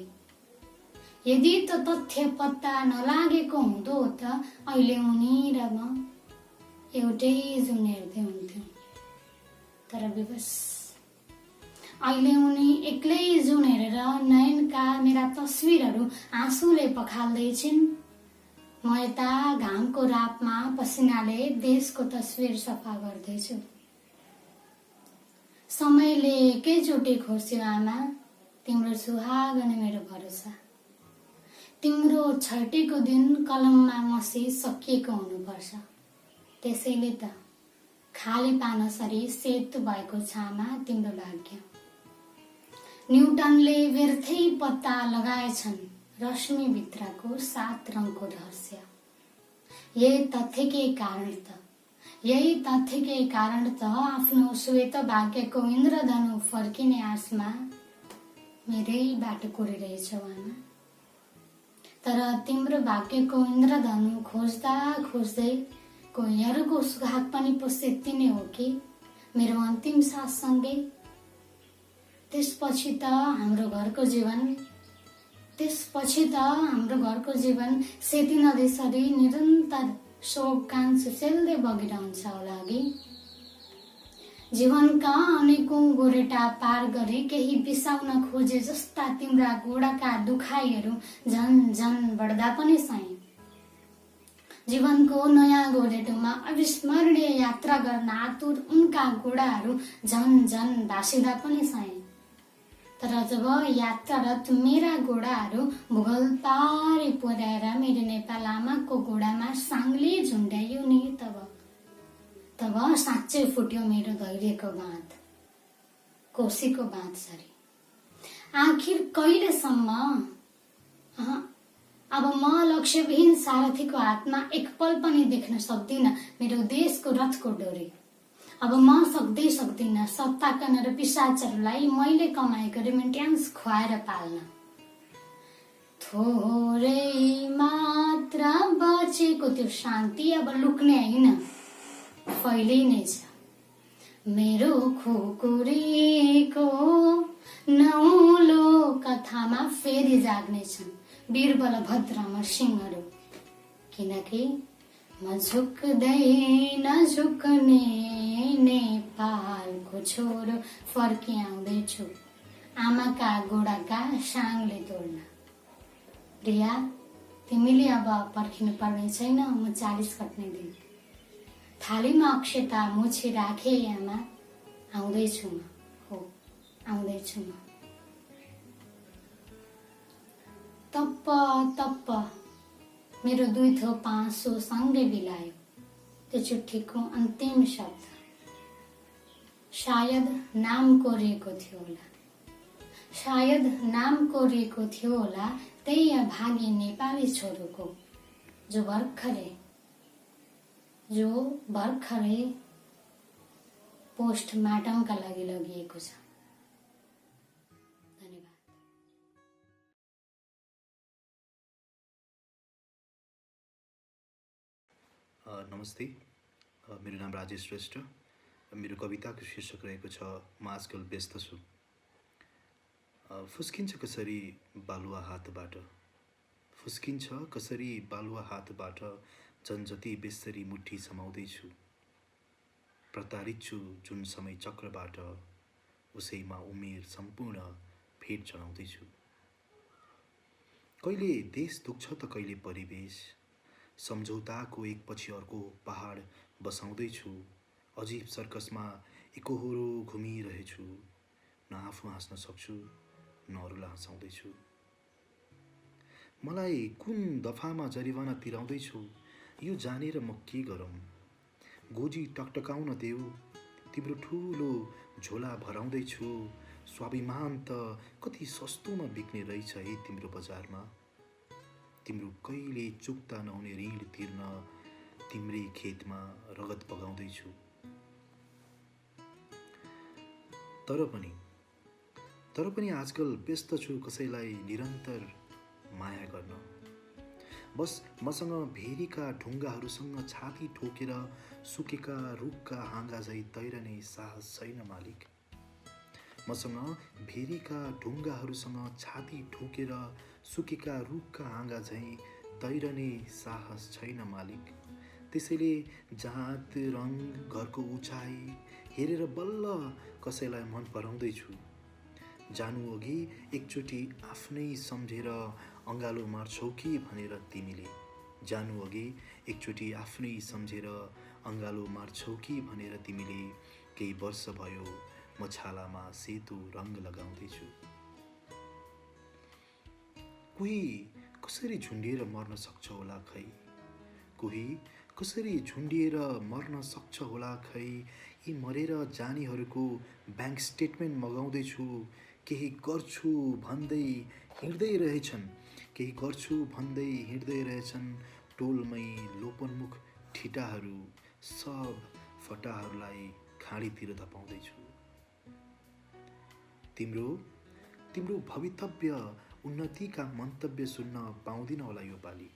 यदि त तथ्य पत्ता नलागेको हुँदो त अहिले उनी र म एउटै जुन हेर्दै हुन्थ्यौँ। तर विवश अहिले उनी एक्लै जुन हेरेर नयनका मेरा तस्विरहरू आँसुले पखाल्दैछिन्। म यता घामको रापमा पसिनाले देशको तस्विर सफा गर्दैछु। समयले एकैचोटि खोज्यो आमा तिम्रो सुहाग अनि मेरो भरोसा। तिम्रो छर्टीको दिन कलममा मसी सकिएको हुनुपर्छ। त्यसैले त खाली पानसरी सेतो भएको छ आमा तिम्रो भाग्य। न्युटनले व्यर्थै पत्ता लगाएछन् रश्मि भित्रको 7 रङको रहस्य। यही तथ्यकै कारण त आफ्नो श्वेत भाग्यको इन्द्रधनु फर्किने आशमा मेरै बाटो कोरिरहेछौ आमा। तर तिम्रो भाग्यको इन्द्रधनु खोज्दा खोज्दै कोहीहरूको सुहाग पनि पुसेत्ती नै हो कि मेरो अन्तिम साससँगै। त्यसपछि त हाम्रो घरको जीवन सेती नदीसरी निरन्तर शोकगान सुसेल्दै बगिरहन्छ होला अघि। जीवनका अनेकौं गोरेटा पार गरी केही बिसाउन खोजे जस्ता तिम्रा गोडाका दुखाइहरू झन झन बढ्दा पनि सहे। जीवनको नयाँ गोरेटोमा अविस्मरणीय यात्रा गर्न आतुर उनका गोडाहरू झन झन भासिँदा पनि सहे। तर जब यात्रारत मेरा गोडाहरू भूगोल पारी पुर्याएर मेरो नेपाल आमाको गोडामा साङ्ले झुन्ड्यायो नि तब साँच्चै फुट्यो मेरो धैर्यको बाँध कोसीको बाँध सरी। आखिर अब म लक्ष्यविहीन सारथीको हातमा एक पल पनि देख्न सक्दिनँ मेरो देशको रथको डोरी। अब म सक्दिनँ सत्ताकन र पिशाचहरूलाई मैले कमाएको रेमिट्यान्स खुवाएर पाल्न। थोरै मात्र बचेको त्यो शान्ति अब लुक्ने होइन, फैलिने छ। मेरो खुकुरीको नौलो कथामा फेरि जाग्नेछन् वीरबलभद्र अमरसिंहहरू, किनकि म झुक्दैन झुक्ने नेपालको छोरो फर्किआउँदैछु आमाका गोडाका साङले तोड्न। प्रिया, तिमीले अब पर्खिनु पर्ने छैन, म 40 कट्ने दिन। थालीमा अक्षता मुछी राखे आमा, आउँदैछु म, हो आउँदैछु म। तप्प तप्प मेरो 2 थोपा आँसु सँगै बिलायो त्यो चिठीको अन्तिम शब्द। सायद नाम कोरिएको थियो होला, सायद नाम कोरिएको थियो होला त्यही भागी नेपाली छोरोको जो भर्खरै पोस्टमार्टमका लागि लगिएको छ। नमस्ते, मेरो नाम राजेश श्रेष्ठ। मेरो कविताको शीर्षक रहेको छ म आजकल व्यस्त छु। फुस्किन्छ कसरी बालुवा हातबाट, फुस्किन्छ कसरी बालुवा हातबाट, झन् जति बेसरी मुठी समाउँदैछु। प्रतारित छु जुन समय चक्रबाट, उसैमा उमेर सम्पूर्ण फेद चढाउँदैछु। कहिले देश दुख्छ त कहिले परिवेश, सम्झौताको एक पछि अर्को पहाड बसाउँदैछु। अजीब सर्कसमा एकहोरो घुमिरहेछु, न आफू हाँस्न सक्छु न अरूलाई हँसाउँदैछु। मलाई कुन दफामा जरिवाना तिराउँदैछु यो जानेर म के गरौँ। गोजी टकटकाउन देऊ, तिम्रो ठुलो झोला भराउँदैछु। स्वाभिमान त कति सस्तोमा बिक्ने रहेछ है तिम्रो बजारमा। तिम्रो कहिले चुक्ता नहुने ऋण तिर्न तिम्रै खेतमा रगत बगाउँदैछु। तर पनि आजकल व्यस्त छु कसैलाई निरन्तर माया गर्न। बस मसँग भेरीका ढुङ्गाहरूसँग छाती ठोकेर सुकेका रुखका हाँगा झै तैरने साहस छैन मालिक। मसँग भेरीका ढुङ्गाहरूसँग छाती ठोकेर सुकेका रुखका हाँगा झै तैरने साहस छैन मालिक। त्यसैले जात रङ घरको उचाइ हेरेर बल्ल कसैलाई मन पराउँदैछु। जानु अघि एकचोटि आफ्नै सम्झेर अँगालो मार्छौ कि भनेर तिमीले, जानु अघि एकचोटि आफ्नै सम्झेर अँगालो मार्छौ कि भनेर तिमीले। केही वर्ष भयो म छालामा सेतो रङ लगाउँदैछु। कोही कसरी झुन्डिएर मर्न सक्छ होला खै, कोही कसरी झुन्डिएर मर्न सक्छ होला खै। यी मरेर जानेहरूको ब्याङ्क स्टेटमेन्ट मगाउँदैछु। केही गर्छु भन्दै हिँड्दै रहेछन्, केही गर्छु भन्दै हिँड्दै रहेछन्। टोलमै लोपन्मुख ठिटाहरू सब फटाहरूलाई खाडीतिर धपाउँदैछु। तिम्रो भवितव्य उन्नतिका मन्तव्य सुन्न पाउँदिन होला यो पालि।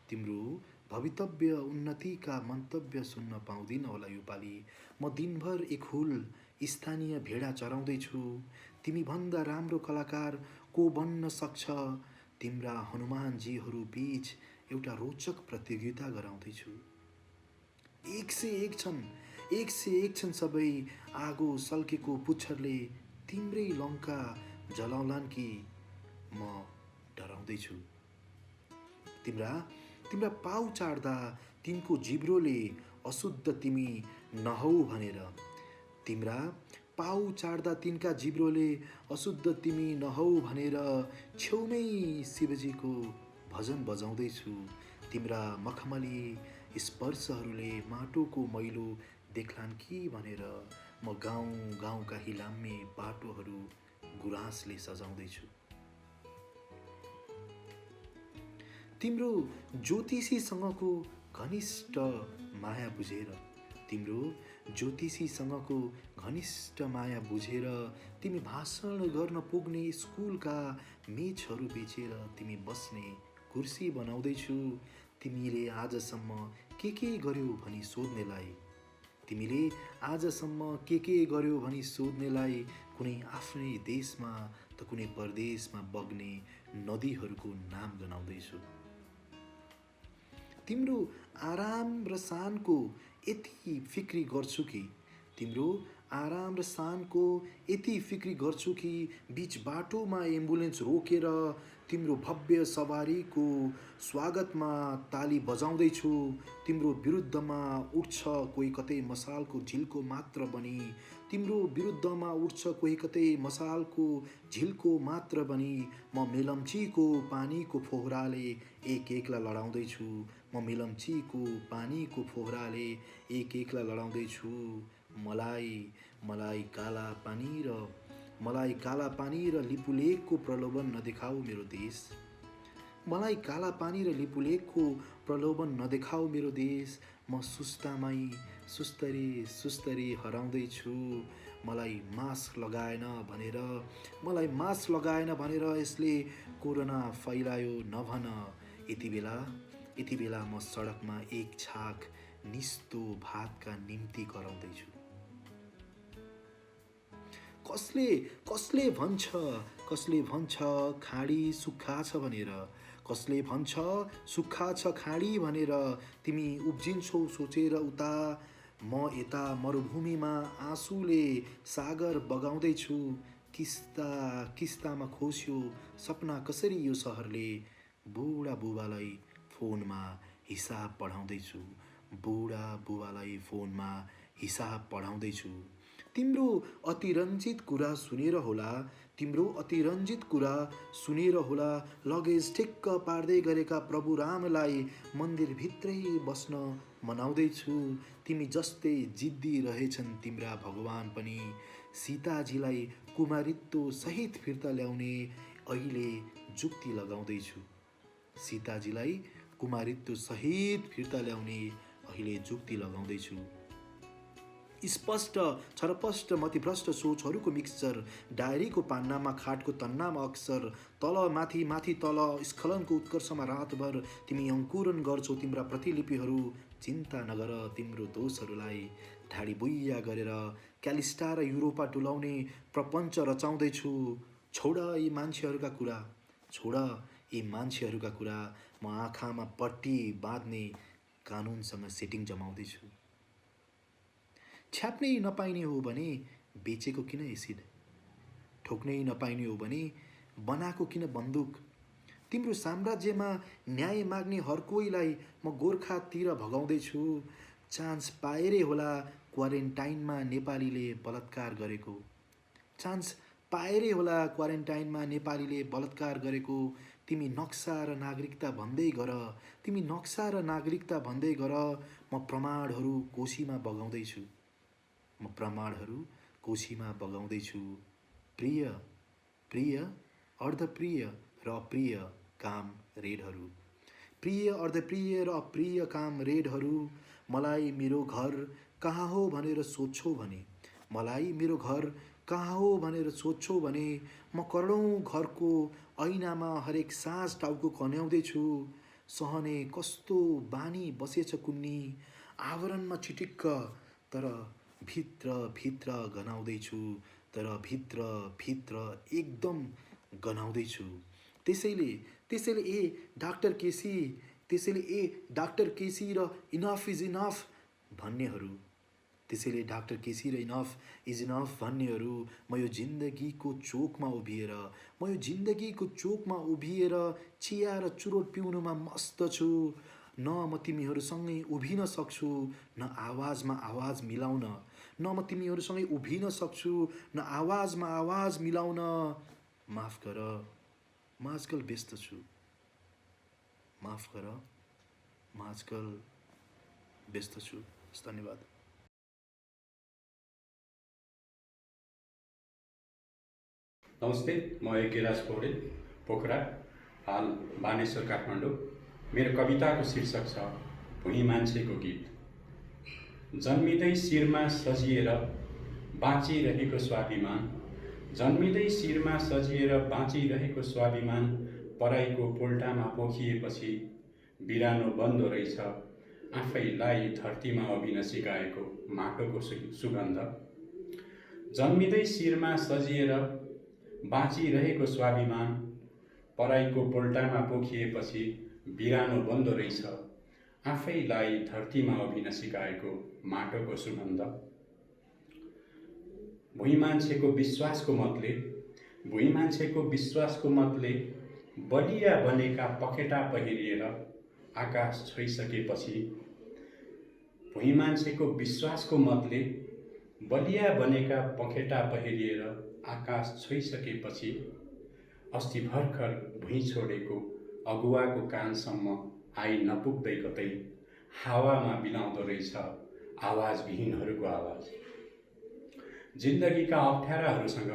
तिम्रो भवितव्य उन्नतिका मन्तव्य सुन्न पाउँदिन होला यो पालि। म दिनभर एक हुल स्थानीय भेडा चराउँदैछु। तिमी भन्दा राम्रो कलाकार को बन्न सक्छ, तिम्रा हनुमानजीहरू बीच एउटा रोचक प्रतियोगिता गराउँदैछु। 101 छन् सबै आगो सल्केको पुच्छरले तिम्रै लङ्का जलाउलान् कि म डराउँदैछु। तिम्रा पाउ चाड्दा तिनको जिब्रोले अशुद्ध तिमी नहौ भनेर, तिम्रा पाउ चाड्दा तिनका जिब्रोले अशुद्ध तिमी नहौ भनेर छेउमै शिवजीको भजन बजाउँदैछु। तिम्रा मखमली स्पर्शहरूले माटोको मैलो देख्लान् कि भनेर म गाउँका हिलाम्मे बाटोहरू गुराँसले सजाउँदैछु। तिम्रो ज्योतिषीसँगको घनिष्ठ माया बुझेर, तिम्रो ज्योतिषीसँगको घनिष्ठ माया बुझेर तिमी भाषण गर्न पुग्ने स्कुलका मेचहरू बेचेर तिमी बस्ने कुर्सी बनाउँदैछु। तिमीले आजसम्म के गर्यौ भनी सोध्नेलाई, तिमीले आजसम्म के गर्यौ भनी सोध्नेलाई कुनै आफ्नै देशमा त कुनै परदेशमा बग्ने नदीहरूको नाम गनाउँदैछु। तिम्रो आराम र शानको यति फिक्री गर्छु कि, तिम्रो आराम र शानको यति फिक्री गर्छु कि बीच बाटोमा एम्बुलेन्स रोकेर तिम्रो भव्य सवारीको स्वागतमा ताली बजाउँदैछु। तिम्रो विरुद्धमा उठ्छ कोही कतै मसालको झिल्को मात्र बनी, तिम्रो विरुद्धमा उठ्छ कोही कतै मसालको झिल्को मात्र बनी। म मेलम्चीको पानीको फोहराले एक एकला लडाउँदैछु, म मेलम्चीको पानीको फोहराले एक एकला लडाउँदैछु। मलाई काला पानी र लिपुलेखको प्रलोभन नदेखाऊ मेरो देश, मलाई काला पानी र लिपुलेखको प्रलोभन नदेखाऊ मेरो देश। म सुस्तामै सुस्तरी हराउँदैछु। मलाई मास्क लगाएन भनेर यसले कोरोना फैलायो नभन। यति बेला म सडकमा एक छाक निस्तो भातका निम्ति कराउँदैछु। कसले भन्छ खाडी सुक्खा छ भनेर, कसले भन्छ सुक्खा छ खाडी भनेर। तिमी उब्जिन्छौ सोचेर उता, म यता मरुभूमिमा आँसुले सागर बगाउँदैछु। किस्तामा खोस्यो सपना कसरी यो सहरले, बुढा बुबालाई फोनमा हिसाब पढाउँदैछु। तिम्रो अतिरञ्जित कुरा सुनेर होला लगेज ठिक्क पार्दै गरेका प्रभु रामलाई मन्दिरभित्रै बस्न मनाउँदैछु। तिमी जस्तै जिद्दी रहेछन् तिम्रा भगवान पनि। सीताजीलाई कुमारित्व सहित फिर्ता ल्याउने अहिले जुक्ति लगाउँदैछु। स्पष्ट छरपष्ट मतिभ्रष्ट सोचहरूको मिक्सचर, डायरीको पान्नामा खाटको तन्नामा अक्सर, तल माथि तल स्खलनको उत्कर्षमा रातभर तिमी अङ्कुरण गर्छौ तिम्रा प्रतिलिपिहरू। चिन्ता नगर तिम्रो दोषहरूलाई ढाडी बुइया गरेर क्यालिस्टा र युरोपा डुलाउने प्रपञ्च रचाउँदैछु। छोड यी मान्छेहरूका कुरा, म आँखामा पट्टी बाँध्ने कानुनसँग सेटिङ जमाउँदैछु। छ्याप्नै नपाइने हो भने बेचेको किन एसिड, ठोक्नै नपाइने हो भने बनाएको किन बन्दुक। तिम्रो साम्राज्यमा न्याय माग्ने हर कोहीलाई म गोर्खातिर भगाउँदैछु। चान्स पाएरै होला क्वारेन्टाइनमा नेपालीले बलात्कार गरेको। तिमी नक्सा र नागरिकता भन्दै गर, म प्रमाणहरू कोशीमा बगाउँदैछु। प्रिय अर्धप्रिय र अप्रिय काम रेडहरू। मलाई मेरो घर कहाँ हो भनेर सोध्छौ भने, म करोडौँ घरको ऐनामा हरेक साँझ टाउको कन्याउँदैछु। सहने कस्तो बानी बसेछ कुन्नी, आवरणमा चिटिक्क तर भित्र एकदम गनाउँदैछु। त्यसैले ए डाक्टर केसी र इनफ इज इनफ भन्नेहरू, म यो जिन्दगीको चोकमा उभिएर चिया र चुरोट पिउनुमा मस्त छु। न म तिमीहरूसँगै उभिन सक्छु न आवाजमा आवाज मिलाउन। माफ गर, म आजकल व्यस्त छु। धन्यवाद। नमस्ते, म एके राज पौडेल, पोखरा, हाल बानेश्वर काठमाडौँ। मेरो कविताको शीर्षक छ भुइँ मान्छेको गीत। जन्मिँदै शिरमा सजिएर बाँचिरहेको स्वाभिमान, जन्मिँदै शिरमा सजिएर बाँचिरहेको स्वाभिमान पराईको पोल्टामा पोखिएपछि बिरानो बन्दो रहेछ आफैलाई धरतीमा अभिन सिकाएको माटोको सुगन्ध। जन्मिँदै शिरमा सजिएर बाँचिरहेको स्वाभिमान पराईको पोल्टामा पोखिएपछि बिरानो बन्दो रहेछ आफैलाई धरतीमा अभिन सिकाएको माटोको सुगन्ध। भुइँ मान्छेको विश्वासको मतले, भुइँ मान्छेको विश्वासको मतले बलिया बनेका पखेटा पहिरिएर आकाश छोइसकेपछि, भुइँ मान्छेको विश्वासको मतले बलिया बनेका पखेटा पहिरिएर आकाश छोइसकेपछि अस्ति भर्खर भुइँ छोडेको अगुवाको कानसम्म आई नपुग्दै कतै हावामा बिलाउँदो रहेछ आवाजविहीनहरूको आवाज। जिन्दगीका अप्ठ्याराहरूसँग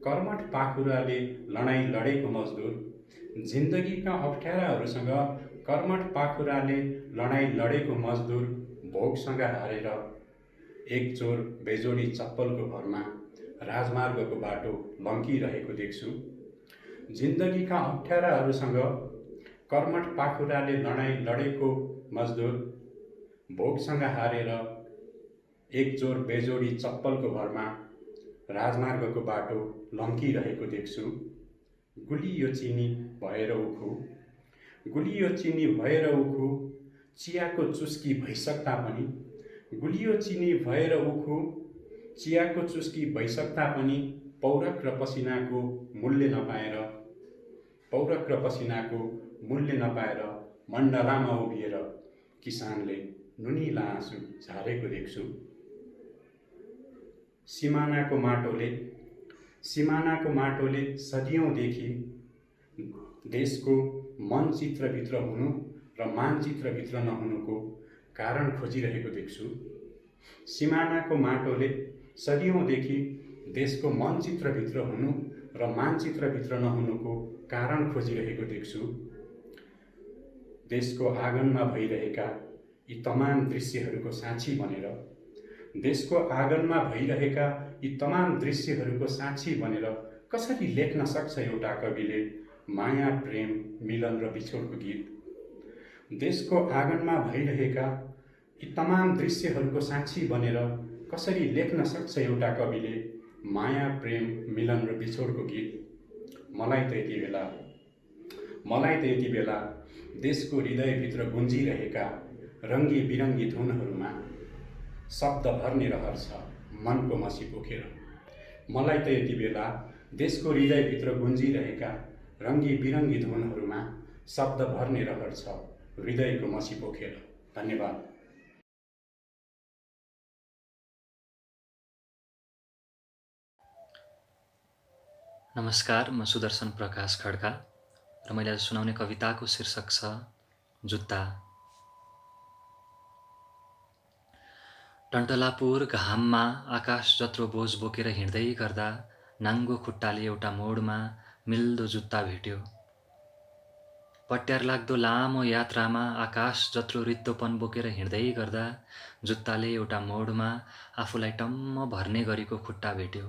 कर्मठ पाखुराले लडाईँ लडेको मजदुर, जिन्दगीका अप्ठ्याराहरूसँग कर्मठ पाखुराले लडाईँ लडेको मजदुर भोकसँग हारेर एक चोर बेजोडी चप्पलको भरमा राजमार्गको बाटो लम्किरहेको देख्छु। जिन्दगीका अप्ठ्याराहरूसँग कर्मठ पाखुराले लडाईँ लडेको मजदुर भोकसँग हारेर एक चोर बेजोडी चप्पलको भरमा राजमार्गको बाटो लम्किरहेको देख्छु। गुलियो चिनी भएर उखु, गुलियो चिनी भएर उखु चियाको चुस्की भइसक्दा पनि, गुलियो चिनी भएर उखु चियाको चुस्की भइसक्दा पनि पौरख र पसिनाको मूल्य नपाएर, पौरख र पसिनाको मूल्य नपाएर मण्डलामा उभिएर किसानले नुनिला आँसु झारेको देख्छु। सिमानाको माटोले सदियौँदेखि देशको मनचित्रभित्र हुनु र मानचित्रभित्र नहुनुको कारण खोजिरहेको देख्छु। सिमानाको माटोले सदियौँदेखि देशको मनचित्रभित्र हुनु र मानचित्रभित्र नहुनुको कारण खोजिरहेको देख्छु। देशको आँगनमा भइरहेका यी तमाम दृश्यहरूको साक्षी बनेर, देशको आँगनमा भइरहेका यी तमाम दृश्यहरूको साक्षी बनेर कसरी लेख्न सक्छ एउटा कविले माया, प्रेम, मिलन र बिछोडको गीत। देशको आँगनमा भइरहेका यी तमाम दृश्यहरूको साक्षी बनेर कसरी लेख्न सक्छ एउटा कविले माया, प्रेम, मिलन र बिछोडको गीत। मलाई त यति बेला देशको हृदयभित्र गुन्जिरहेका रङ्गी बिरङ्गी धुनहरूमा शब्द भर्ने रहर छ मनको मसी पोखेर। मलाई त यति बेला देशको हृदयभित्र गुन्जिरहेका रङ्गी बिरङ्गी धुनहरूमा शब्द भर्ने रहर छ हृदयको मसी पोखेर। धन्यवाद। नमस्कार, म सुदर्शन प्रकाश खड्का र मैले आज सुनाउने कविताको शीर्षक छ जुत्ता। टन्टलापुर घाममा आकाश जत्रो बोझ बोकेर हिँड्दै गर्दा नाङ्गो खुट्टाले एउटा मोडमा मिल्दो जुत्ता भेट्यो। पट्यार लाग्दो लामो यात्रामा आकाश जत्रो रित्तोपन बोकेर हिँड्दै गर्दा जुत्ताले एउटा मोडमा आफूलाई टम्म भर्ने गरेको खुट्टा भेट्यो।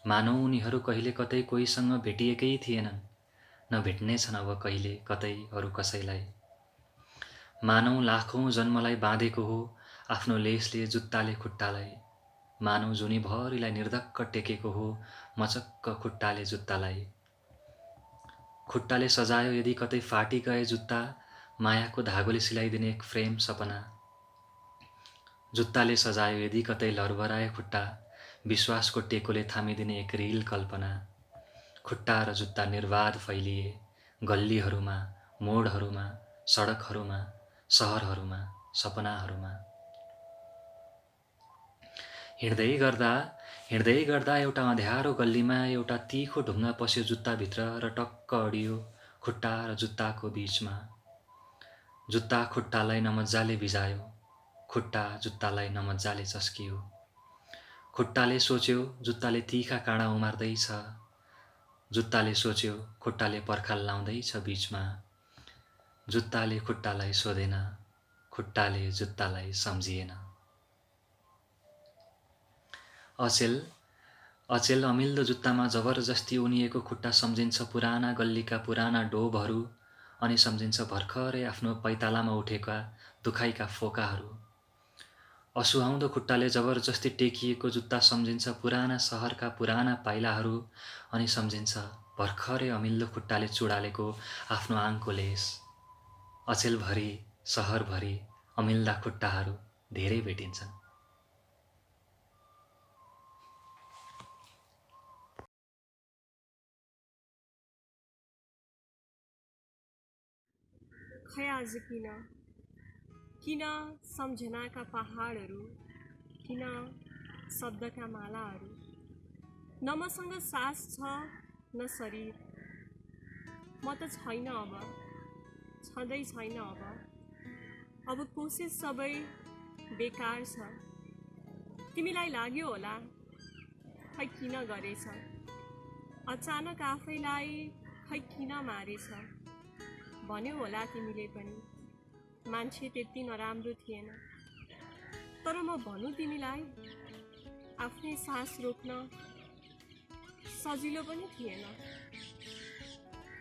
मानौ उनीहरू कहिले कतै कोहीसँग भेटिएकै थिएनन्, नभेट्नेछन् अब कहिले कतै अरू कसैलाई। मानौ लाखौँ जन्मलाई बाँधेको हो आफ्नो लेसले जुत्ताले खुट्टालाई, मानौ जुनीभरिलाई निर्धक्क टेकेको हो मचक्क खुट्टाले जुत्तालाई। खुट्टाले सजायो यदि कतै फाटी गए जुत्ता, मायाको धागोले सिलाइदिने एक फ्रेम सपना। जुत्ताले सजायो यदि कतै लरबराए खुट्टा, विश्वासको टेकोले थामिदिने एक रिल कल्पना। खुट्टा र जुत्ता निर्वाध फैलिए गल्लीहरूमा, मोडहरूमा, सडकहरूमा, सहरहरूमा, सपनाहरूमा। हिँड्दै गर्दा एउटा अँध्यारो गल्लीमा एउटा तिखो ढुङ्गा पस्यो जुत्ताभित्र र टक्क अडियो खुट्टा र जुत्ताको बीचमा। जुत्ता खुट्टालाई नमजाले बिजायो, खुट्टा जुत्तालाई नमजाले चस्कियो। खुट्टाले सोच्यो जुत्ताले तिखा काँडा उमार्दैछ, जुत्ताले सोच्यो, खुट्टाले पर्खाल लाउँदैछ बीचमा। जुत्ताले खुट्टालाई सोधेन, खुट्टाले जुत्तालाई सम्झिएन। अचेल अमिल्दो जुत्तामा जबरजस्ती उनिएको खुट्टा सम्झिन्छ पुराना गल्लीका पुराना डोबहरू, अनि सम्झिन्छ भर्खरै आफ्नो पैतालामा उठेका दुखाइका फोकाहरू। असुहाउँदो खुट्टाले जबरजस्ती टेकिएको जुत्ता सम्झिन्छ पुराना सहरका पुराना पाइलाहरू, अनि सम्झिन्छ भर्खरै अमिल्दो खुट्टाले चुडालेको आफ्नो आङको लेस। अचेलभरि सहरभरि अमिल्दा खुट्टाहरू धेरै भेटिन्छन्। खै आज किन सम्झनाका पहाडहरू, किन शब्दका मालाहरू। न मसँग सास छ न शरीर, म त छैन अब, छँदै छैन अब कोसिस सबै बेकार छ। तिमीलाई लाग्यो होला खै किन गरेछ, अचानक आफैलाई खै किन मारेछ। भन्यो होला तिमीले पनि मान्छे त्यति नराम्रो थिएन, तर म भनौँ तिमीलाई आफ्नै सास रोक्न सजिलो पनि थिएन।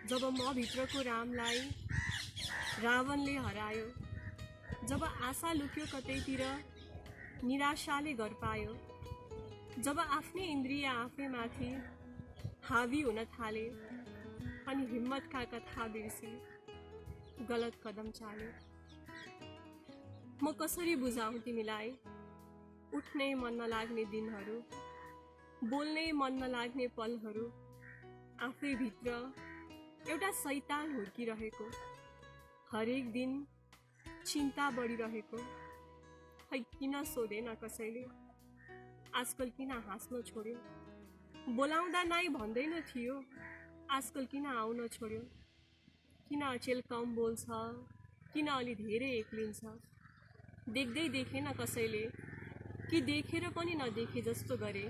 जब म भित्रको रामलाई रावणले हरायो, जब आशा लुक्यो कतैतिर निराशाले घर पायो, जब आफ्नै इन्द्रिय आफैमाथि हावी हुन थाले अनि हिम्मतका कथा बिर्सी गलत कदम चाल्यो। म कसरी बुझाउँ तिमीलाई उठ्नै मन नलाग्ने दिनहरू, बोल्नै मन नलाग्ने पलहरू, आफै भित्र एउटा शैतान हुर्किरहेको, हरेक दिन चिन्ता बढिरहेको। खै किन सोधेन कसैले, आजकल किन हाँस्न छोड्यो, बोलाउँदा नाइ भन्दैन थियो, आजकल किन आउन छोड्यो। किन अचेल कम बोल्छ, किन अलि धेरै एक्लिन्छ। देख्दै देखेन कसैले कि देखेर पनि नदेखे जस्तो गरे,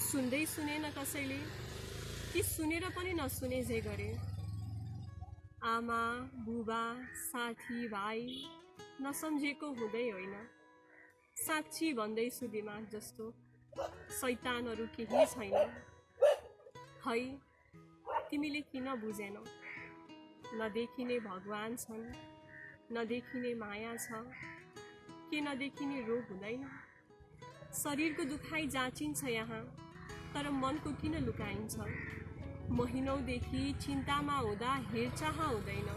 सुन्दै सुनेन कसैले कि सुनेर पनि नसुने झै गरे। आमा बुबा साथी भाइ नसम्झेको हुँदै होइन, साँच्ची भन्दैछु दिमाग जस्तो शैतानहरू केही छैन। है तिमीले किन बुझेनौ, नदेखिने भगवान छन्, नदेखिने माया छ, के नदेखिने रोग हुँदैन। शरीरको दुखाइ जाँचिन्छ यहाँ, तर मनको किन लुकाइन्छ। महिनौदेखि चिन्तामा हुँदा हेरचाह हुँदैन,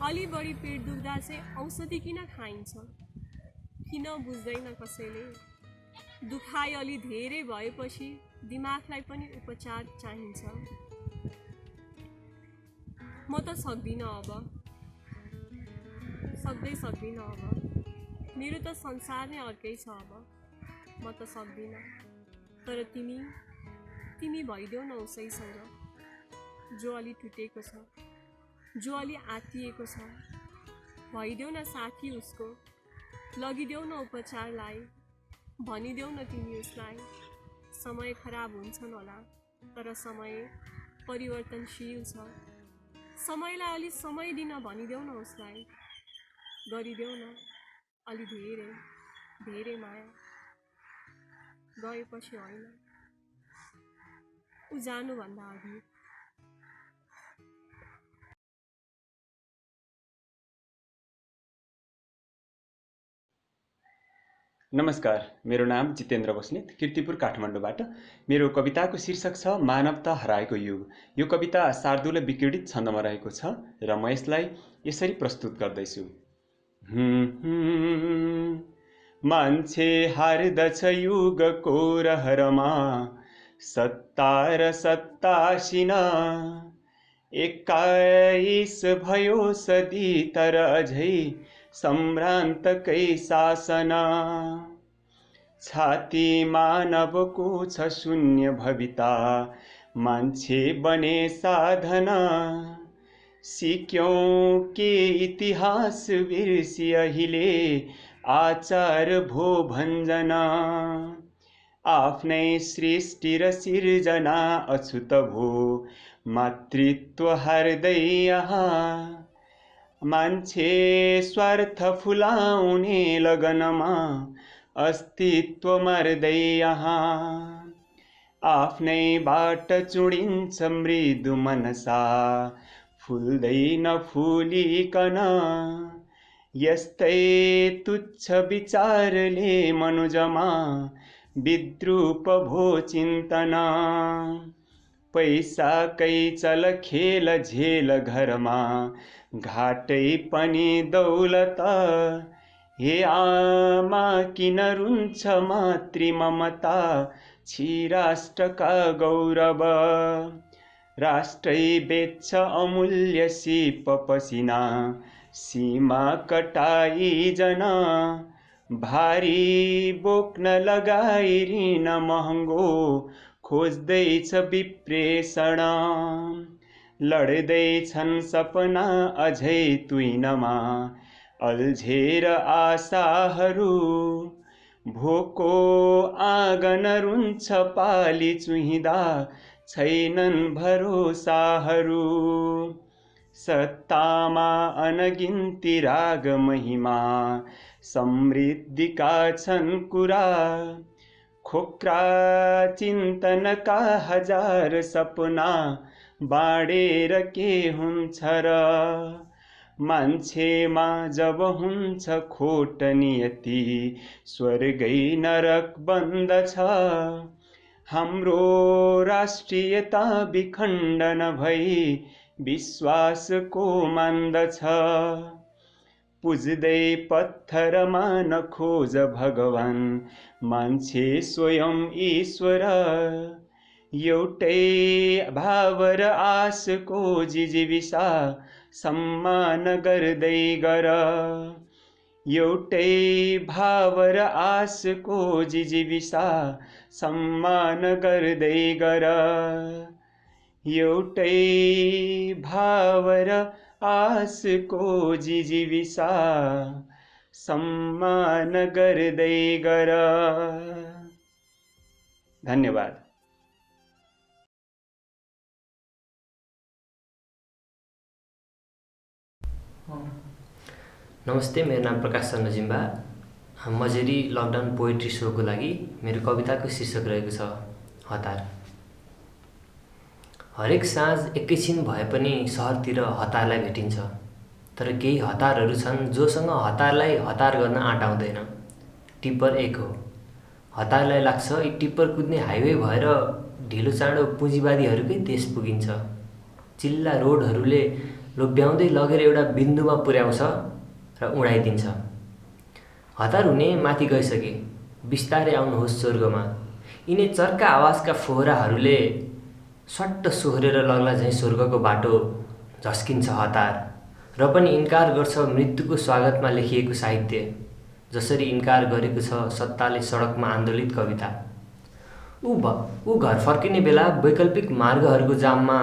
अलि बढी पेट दुख्दा चाहिँ औषधि किन खाइन्छ। किन बुझ्दैन कसैले, दुखाइ अलि धेरै भएपछि दिमागलाई पनि उपचार चाहिन्छ। म त सक्दिनँ अब, सक्दिनँ अब, मेरो त संसार नै अर्कै छ अब, म त सक्दिनँ। तर तिमी भइदेऊ न उसैसँग जो अलि टुटेको छ, जो अलि आत्तिएको छ। भइदेऊ न साथी उसको, लगिदेऊ न उपचारलाई, भनिदेऊ न तिमी उसलाई। समय खराब हुन्छन् होला, तर समय परिवर्तनशील छ। समयलाई अलि समय दिन भनिदेऊ न उसलाई, गरिदेऊ न अलि धेरै धेरै माया। गएपछि होइन, ऊ जानुभन्दा अघि। नमस्कार, मेरो नाम जितेन्द्र बस्नेत, कीर्तिपुर काठमाडौँबाट। मेरो कविताको शीर्षक छ मानवता हराएको युग। यो कविता शार्दूल विक्रीडित छन्दमा रहेको छ र म यसलाई यसरी प्रस्तुत गर्दैछु। मान्छे हार्दछ युगको रहरमा, सत्ता र सत्तासिन 21 भयो सदी तर अझै सम्भ्रान्तकै शासन। छाती मानवको छ शून्य भविता, मान्छे बने साधन। सिक्यौं के इतिहास बिर्सी अहिले आचार भो भञ्जन। आफ्नै सृष्टि र सिर्जना अछुत भो मातृत्व हार्दै यहाँ मान्छे स्वार्थ फुलाउने लगनमा अस्तित्व मर्दै यहाँ आफ्नै बाट चुडिन्छ मृदु मनसा फुल्दै नफुलिकन यस्तै तुच्छ विचारले मनुजमा विद्रूप भो चिन्तन पैसाकै चल खेल झेल घरमा घाटै पनि दौलत हे आमा किन रुन्छ मातृ ममता छि राष्ट्रका गौरव राष्ट्रै बेच्छ अमूल्य सिप पसिना सीमा कटाइजन भारी बोक्न लगाई ऋण महँगो खोज्दैछ विप्रेषण लड्दैछन् सपना अझै तुइनमा अल्झेर आशाहरू भोको आँगन रुन्छ पाली चुहिँदा छैनन् भरोसाहरू सत्तामा अनगिन्ती राग महिमा समृद्धिका छन् कुरा खोक्रा चिन्तनका हजार सपना बाँडेर के हुन्छ र मान्छेमा जब हुन्छ खोट नियति स्वर्गै नरक बन्दछ हाम्रो राष्ट्रियता विखण्डन भई विश्वासको मान्दछ पुज्दै पत्थरमा नखोज भगवान मान्छे स्वयं ईश्वर एउटै भाव र आशको जिजीविसा सम्मान गर्दै गर एउटै भाव र आशको जिजीविसा सम्मान गर्दै गर एउटै भाव र आशको जिजीविसा सम्मान गर्दै गर। धन्यवाद। नमस्ते, मेरो नाम प्रकाश चन्द्र जिम्बा। मजेरी लकडाउन पोएट्री सोको लागि मेरो कविताको शीर्षक रहेको छ हतार। हरेक साँझ एकैछिन भए पनि सहरतिर हतारलाई भेटिन्छ, तर केही हतारहरू छन् जोसँग हतारलाई हतार गर्न आँट आउँदैन। टिप्पर एक हो। हतारलाई लाग्छ यी टिप्पर कुद्ने हाइवे भएर ढिलो चाँडो पुँजीवादीहरूकै देश पुगिन्छ। चिल्ला रोडहरूले लोभ्याउँदै लगेर एउटा बिन्दुमा पुर्याउँछ र उडाइदिन्छ। हतार हुने माथि गइसके, बिस्तारै आउनुहोस् स्वर्गमा। यिनै चर्का आवाजका फोहराहरूले सट्ट सोहोरेर लग्ला झैँ स्वर्गको बाटो झस्किन्छ हतार। र पनि इन्कार गर्छ मृत्युको स्वागतमा लेखिएको साहित्य, जसरी इन्कार गरेको छ सत्ताले सडकमा आन्दोलित कविता। ऊ घर फर्किने बेला वैकल्पिक मार्गहरूको जाममा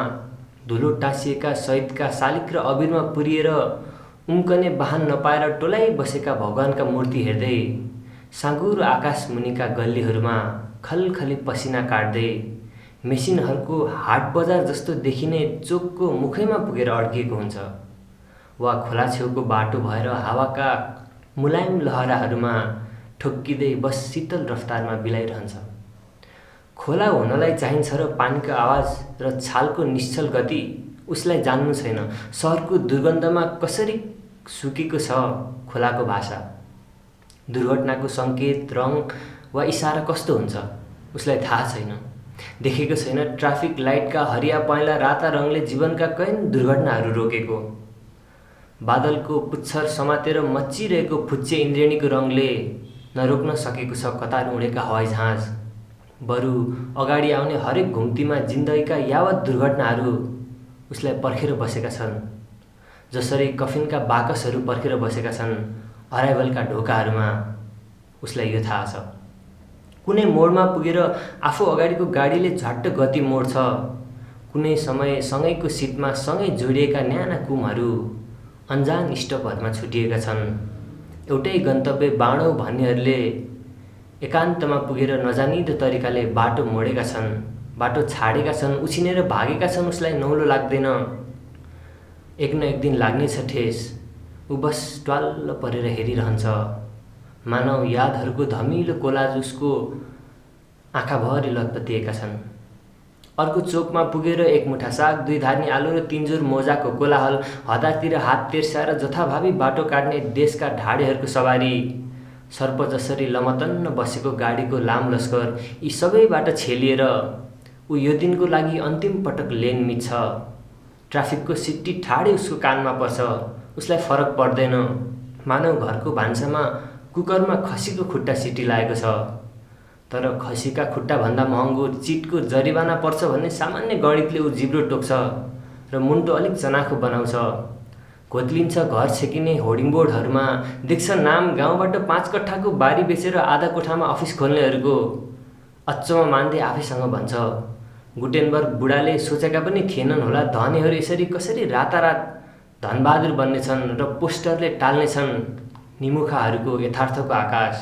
धुलो टाँसिएका सहितका शालिक र अबिरमा पुरिएर उम्कने वाहन नपाएर टोलाइ बसेका भगवानका मूर्ति हेर्दै साँगुरो आकाश मुनिका गल्लीहरूमा खलखली पसिना काट्दै मेसिनहरूको हाट बजार जस्तो देखिने चोकको मुखैमा पुगेर अड्किएको हुन्छ, वा खोला छेउको बाटो भएर हावाका मुलायम लहराहरूमा ठोक्किँदै बस शीतल रफ्तारमा बिलाइरहन्छ। खोला हुनलाई चाहिन्छ र पानीको आवाज र छालको निश्चल गति उसलाई जान्नु छैन। सहरको दुर्गन्धमा कसरी सुकेको छ खोलाको भाषा। दुर्घटनाको सङ्केत, रङ वा इसारा कस्तो हुन्छ उसलाई थाहा छैन। देखेको छैन ट्राफिक लाइटका हरिया पहेँला राता रङले जीवनका कैयन दुर्घटनाहरू रोकेको। बादलको पुच्छर समातेर मच्चिरहेको फुच्चे इन्द्रेणीको रङले नरोक्न सकेको छ कतार उडेका हवाईजहाज। बरु अगाडि आउने हरेक घुम्तीमा जिन्दगीका यावत दुर्घटनाहरू उसलाई पर्खेर बसेका छन्, जसरी कफिनका बाकसहरू पर्खेर बसेका छन् अराइभलका ढोकाहरूमा। उसलाई यो थाहा छ कुनै मोडमा पुगेर आफू अगाडिको गाडीले झट्ट गति मोड्छ। कुनै समय सँगैको सिटमा सँगै जोडिएका न्याना कुमहरू अन्जान स्टपहरूमा छुटिएका छन्। एउटै गन्तव्य बाँडौँ भन्नेहरूले एकान्तमा पुगेर नजानिदो तरिकाले बाटो मोडेका छन्, बाटो छाडेका छन्, उछिनेर भागेका छन्। उसलाई नौलो लाग्दैन, एक न एक दिन लाग्नेछ ठेस। ऊ बस ट्वाल्ल परेर हेरिरहन्छ। मानव यादहरूको धमिलो कोलाज उसको आँखाभरि लतपतिएका छन्। अर्को चोकमा पुगेर एक मुठा साग, 2 धार्नी आलु र 3 जोर मोजाको कोलाहल, हतारतिर हात तेर्स्याएर जथाभावी बाटो काट्ने देशका ढाडेहरूको सवारी, सर्प जसरी लमतन्न बसेको गाडीको लाम लस्कर, यी सबैबाट छेलिएर ऊ यो दिनको लागि अन्तिम पटक लेन मिच्छ। ट्राफिकको सिट्टी ठाडै उसको कानमा पर्छ। उसलाई फरक पर्दैन। मानव घरको भान्सामा कुकरमा खसीको खुट्टा सिटी लागेको छ, तर खसीका खुट्टाभन्दा महँगो चिटको जरिवाना पर्छ भन्ने सामान्य गणितले ऊ जिब्रो टोक्छ र मुन्टो अलिक चनाखो बनाउँछ। घोत्लिन्छ घर छेकिने होर्डिङ बोर्डहरूमा, देख्छ नाम, गाउँबाट 5 कट्ठाको बारी बेचेर आधा कोठामा अफिस खोल्नेहरूको। अच्चमा मान्दै आफैसँग भन्छ, गुटेनबर्ग बुढाले सोचेका पनि थिएनन् होला धनीहरू यसरी कसरी रातारात धनबहादुर बन्नेछन् र पोस्टरले टाल्नेछन् निमुखाहरूको यथार्थको आकाश।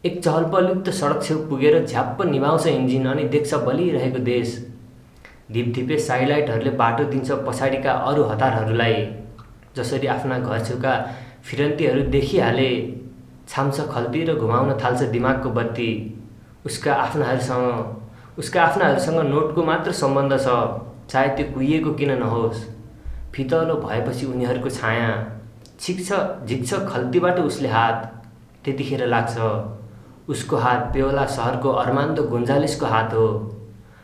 एक चहलपहलयुक्त सडक छेउ पुगेर झ्याप्प निभाउँछ इन्जिन अनि देख्छ बलिरहेको देश। धिपधिपे साइलाइटहरूले बाटो दिन्छ पछाडिका अरू हतारहरूलाई। जसरी आफ्ना घर छेउका फिरन्तीहरू देखिहाले छाम्छ खल्ती र घुमाउन थाल्छ दिमागको बत्ती। उसका आफ्नाहरूसँग नोटको मात्र सम्बन्ध छ, चाहे त्यो कुहिएको किन नहोस्। फितलो भएपछि उनीहरूको छाया झिक्छ खल्तीबाट उसले हात। त्यतिखेर लाग्छ उसको हात बेहुला सहरको अर्मान्दो गोन्जालेसको हात हो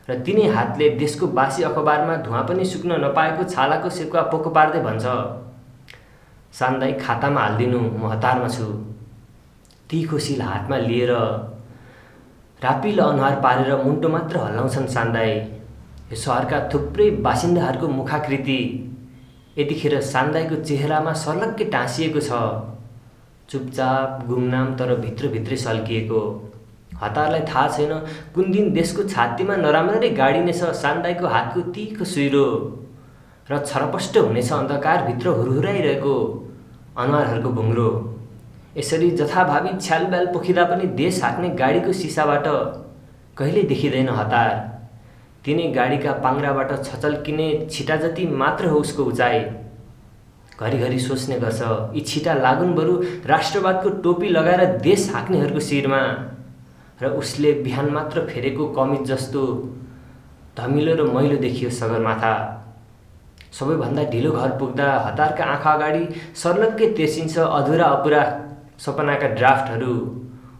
र तिनै हातले देशको बासी अखबारमा धुवा पनि सुक्न नपाएको छालाको सेकुवा पोको पार्दै भन्छ, सान्दाई खातामा हालिदिनु, म हतारमा छु। तीखो सिल हातमा लिएर रापिलो अनुहार पारेर मुन्टो मात्र हल्लाउँछन् सान्दाई। यो सहरका थुप्रै बासिन्दाहरूको मुखाकृति यतिखेर सान्दाईको चेहरामा सर्लक्कै टाँसिएको छ, चुपचाप गुमनाम तर भित्रभित्रै सल्किएको। हतारलाई थाहा छैन कुन दिन देशको छातीमा नराम्ररी गाडिनेछ सान्दाईको हातको तीखो सुइरो र छरपष्ट हुनेछ अन्धकारभित्र हुरहुराइरहेको अनुहारहरूको भुङ्रो। यसरी जथाभावी छ्यालब्याल पोखिँदा पनि देश हाँक्ने गाडीको सिसाबाट कहिले देखिँदैन हतार। तिनै गाडीका पाङ्राबाट छचल्किने छिटा जति मात्र हो उसको उचाइ। घरिघरि सोच्ने गर्छ, यी छिटा लागुन् बरु राष्ट्रवादको टोपी लगाएर देश हाँक्नेहरूको शिरमा। र उसले बिहान मात्र फेरेको कमिज जस्तो धमिलो र मैलो देखियो सगरमाथा। सबैभन्दा ढिलो घर पुग्दा हतारका आँखा अगाडि सर्लक्कै तेर्सिन्छ अधुरा अपुरा सपनाका ड्राफ्टहरू,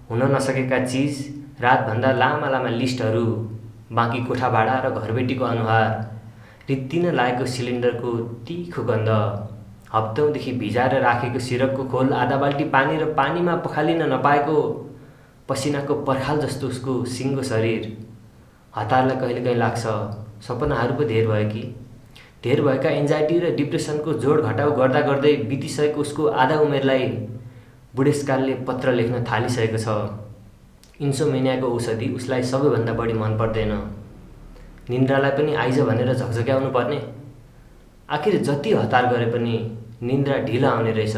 हुन नसकेका चिज, रातभन्दा लामा लामा लिस्टहरू, बाँकी कोठा भाडा र घरबेटीको अनुहार, रित्तिन लागेको सिलिन्डरको तीखो गन्ध, हप्तौँदेखि भिजाएर राखेको सिरकको खोल, आधा बाल्टी पानी र पानीमा पखालिन नपाएको पसिनाको पर्खाल जस्तो उसको सिङ्गो शरीर। हतारलाई कहिलेकाहीँ लाग्छ सपनाहरू पो धेर भयो कि। धेर भएका एन्जाइटी र डिप्रेसनको जोड घटाउ गर्दा गर्दै बितिसकेको उसको आधा उमेरलाई बुढेसकालले पत्र लेख्न थालिसकेको छ। इन्सोमेनियाको औषधि उसलाई सबैभन्दा बढी मन पर्दैन। निन्द्रालाई पनि आइज भनेर झकझक्याउनु पर्ने। आखिर जति हतार गरे पनि निन्द्रा ढिलो आउने रहेछ।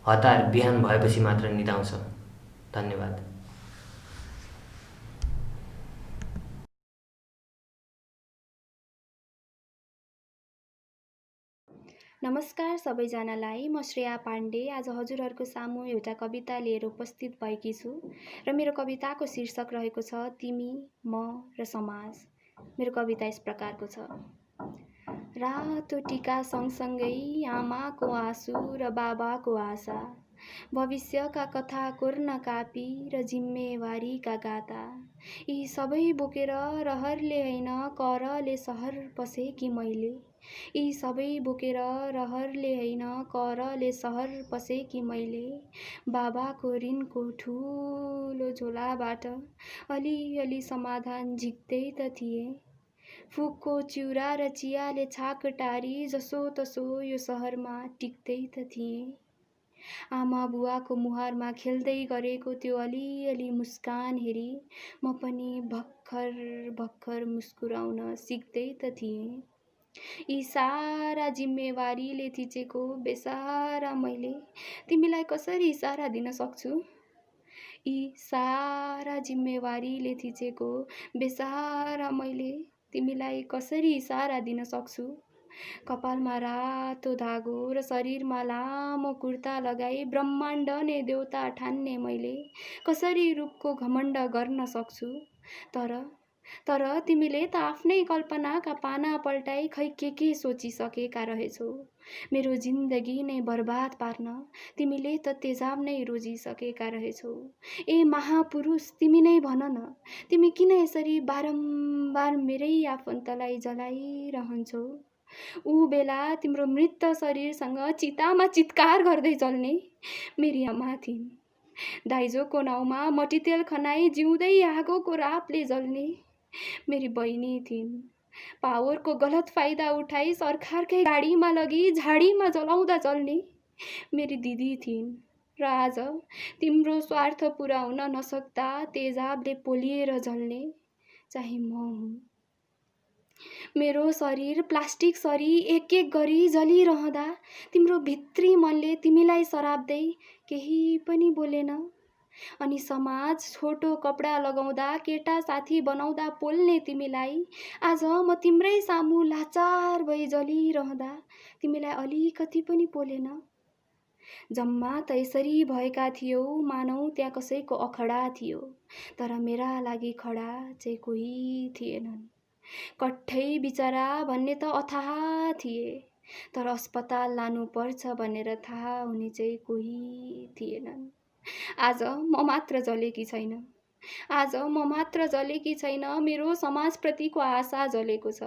हतार बिहान भएपछि मात्र निदाउँछ। धन्यवाद। नमस्कार सबैजनालाई, म श्रेया पाण्डे आज हजुरहरूको सामु एउटा कविता लिएर उपस्थित भएकी छु र मेरो कविताको शीर्षक रहेको छ तिमी, म र समाज। मेरो कविता यस प्रकारको छ। रातो टीका सँगसँगै आमाको आँसु र बाबाको आशा, भविष्यका कथा कोर्न कापी र जिम्मेवारीका गाता, यी सबै बोकेर रहरले होइन करले सहर पसेकी मैले, यी सबै बोकेर रहरले होइन करले सहर पसेकी मैले, बाबाको ऋणको ठुलो झोलाबाट अलिअलि समाधान झिक्दै त थिए, फुकको चिउरा र चियाले छाक टारी जसोतसो यो सहरमा टिक्दै त थिए, आमा बुवाको मुहारमा खेल्दै गरेको त्यो अलिअलि मुस्कान हेरी म पनि भर्खर भर्खर मुस्कुराउन सिक्दै त थिएँ। यी सारा जिम्मेवारीले थिचेको बेसारा मैले तिमीलाई कसरी इसारा दिन सक्छु? यी सारा जिम्मेवारीले थिचेको बेसारा मैले तिमीलाई कसरी इसारा दिन सक्छु? कपालमा रातो धागो र शरीरमा लामो कुर्ता लगाई ब्रह्माण्ड नै देउता ठान्ने मैले कसरी रूपको घमण्ड गर्न सक्छु? तर तिमीले त आफ्नै कल्पनाका पाना पल्टाई खै के सोचिसकेका रहेछौ। मेरो जिन्दगी नै बर्बाद पार्न तिमीले त तेजाब नै रोजिसकेका रहेछौ। ए महापुरुष, तिमी नै भन न, तिमी किन यसरी बारम्बार मेरै आफन्तलाई जलाइरहन्छौ? ऊ बेला तिम्रो मृत शरीरसँग चितामा चित्कार गर्दै चल्ने मेरी आमा थिइन्। दाइजोको नाउँमा मट्टीतेल खनाई जिउँदै आगोको रापले जल्ने मेरी बहिनी थिइन्। पावरको गलत फाइदा उठाई सरकारकै गाडीमा लगी झाडीमा जलाउँदा चल्ने मेरी दिदी थिइन्। र आज तिम्रो स्वार्थ पुर्याउन नसक्दा तेजाबले पोलिएर जल्ने चाहिँ म हुँ। मेरो शरीर प्लास्टिक सरी एक एक गरी जलिरहँदा तिम्रो भित्री मनले तिमीलाई सराप्दै केही पनि बोलेन। अनि समाज छोटो कपडा लगाउँदा केटा साथी बनाउँदा पोल्ने तिमीलाई आज म तिम्रै सामु लाचार भई जलिरहँदा तिमीलाई अलिकति पनि पोलेन। जम्मा त यसरी भएका थियौ मानौ त्यहाँ कसैको अखडा थियो, तर मेरा लागि खडा चाहिँ कोही थिएनन्। कठै बिचरा भन्ने त अथाह थिए, तर अस्पताल लानुपर्छ भनेर थाहा हुने चाहिँ कोही थिएनन्। आज म मात्र जलेकी छैन, आज म मात्र जलेकी छैन, मेरो समाजप्रतिको आशा जलेको छ।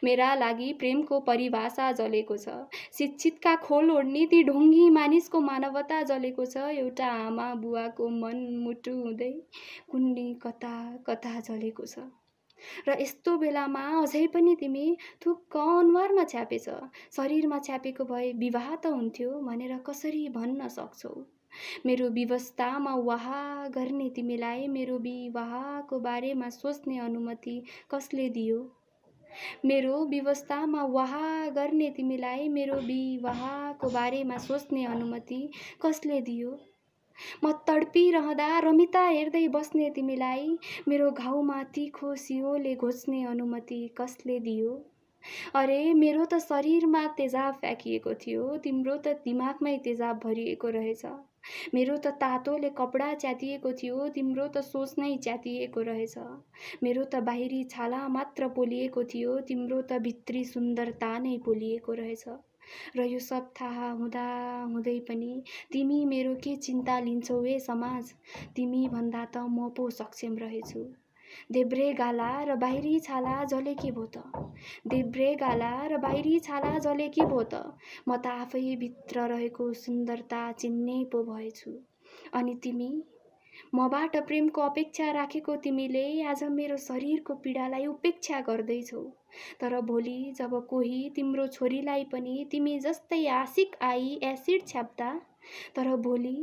मेरा लागि प्रेमको परिभाषा जलेको छ। शिक्षितका खोल ओढ्ने ती ढोङ्गी मानिसको मानवता जलेको छ। एउटा आमा बुवाको मन मुटु हुँदै कुन्नी कता कता जलेको छ। र यस्तो बेलामा अझै पनि तिमी थुक्क अनुहारमा छ्यापेछ। शरीरमा छ्यापेको भए विवाह त हुन्थ्यो भनेर कसरी भन्न सक्छौ? मेरो विवस्थामा वाह गर्ने तिमीलाई मेरो विवाहको बारेमा सोच्ने अनुमति कसले दियो? मेरो व्यवस्थामा वाह गर्ने तिमीलाई मेरो विवाहको बारेमा सोच्ने अनुमति कसले दियो? म तडपिरहँदा रमिता हेर्दै बस्ने तिमीलाई मेरो घाउमा तीखो सियोले घोच्ने अनुमति कसले दियो? अरे मेरो त शरीरमा तेजाब फ्याँकिएको थियो, तिम्रो त दिमागमै तेजाब भरिएको रहेछ। मेरो त तातोले कपडा च्यातिएको थियो, तिम्रो त सोच नै च्यातिएको रहेछ। मेरो त बाहिरी छाला मात्र पोलिएको थियो, तिम्रो त भित्री सुन्दरता नै पोलिएको रहेछ। र यो सब थाहा हुँदा हुँदै पनि तिमी मेरो के चिन्ता लिन्छौ ए समाज? तिमी भन्दा त म पो सक्षम रहेछु। देब्रे गाला र बाहिरी छाला जले के भो त? देब्रे गाला र बाहिरी छाला जले के भो त? म त आफै भित्र रहेको सुन्दरता चिन्ने पो भएछु। अनि तिमी मबाट प्रेमको अपेक्षा राखेको तिमीले आज मेरो शरीरको पीडालाई उपेक्षा गर्दैछौ। तर भोलि जब कोही तिम्रो छोरीलाई पनि तिमी जस्तै आशिक आई एसिड छ्याप्दा, तर भोलि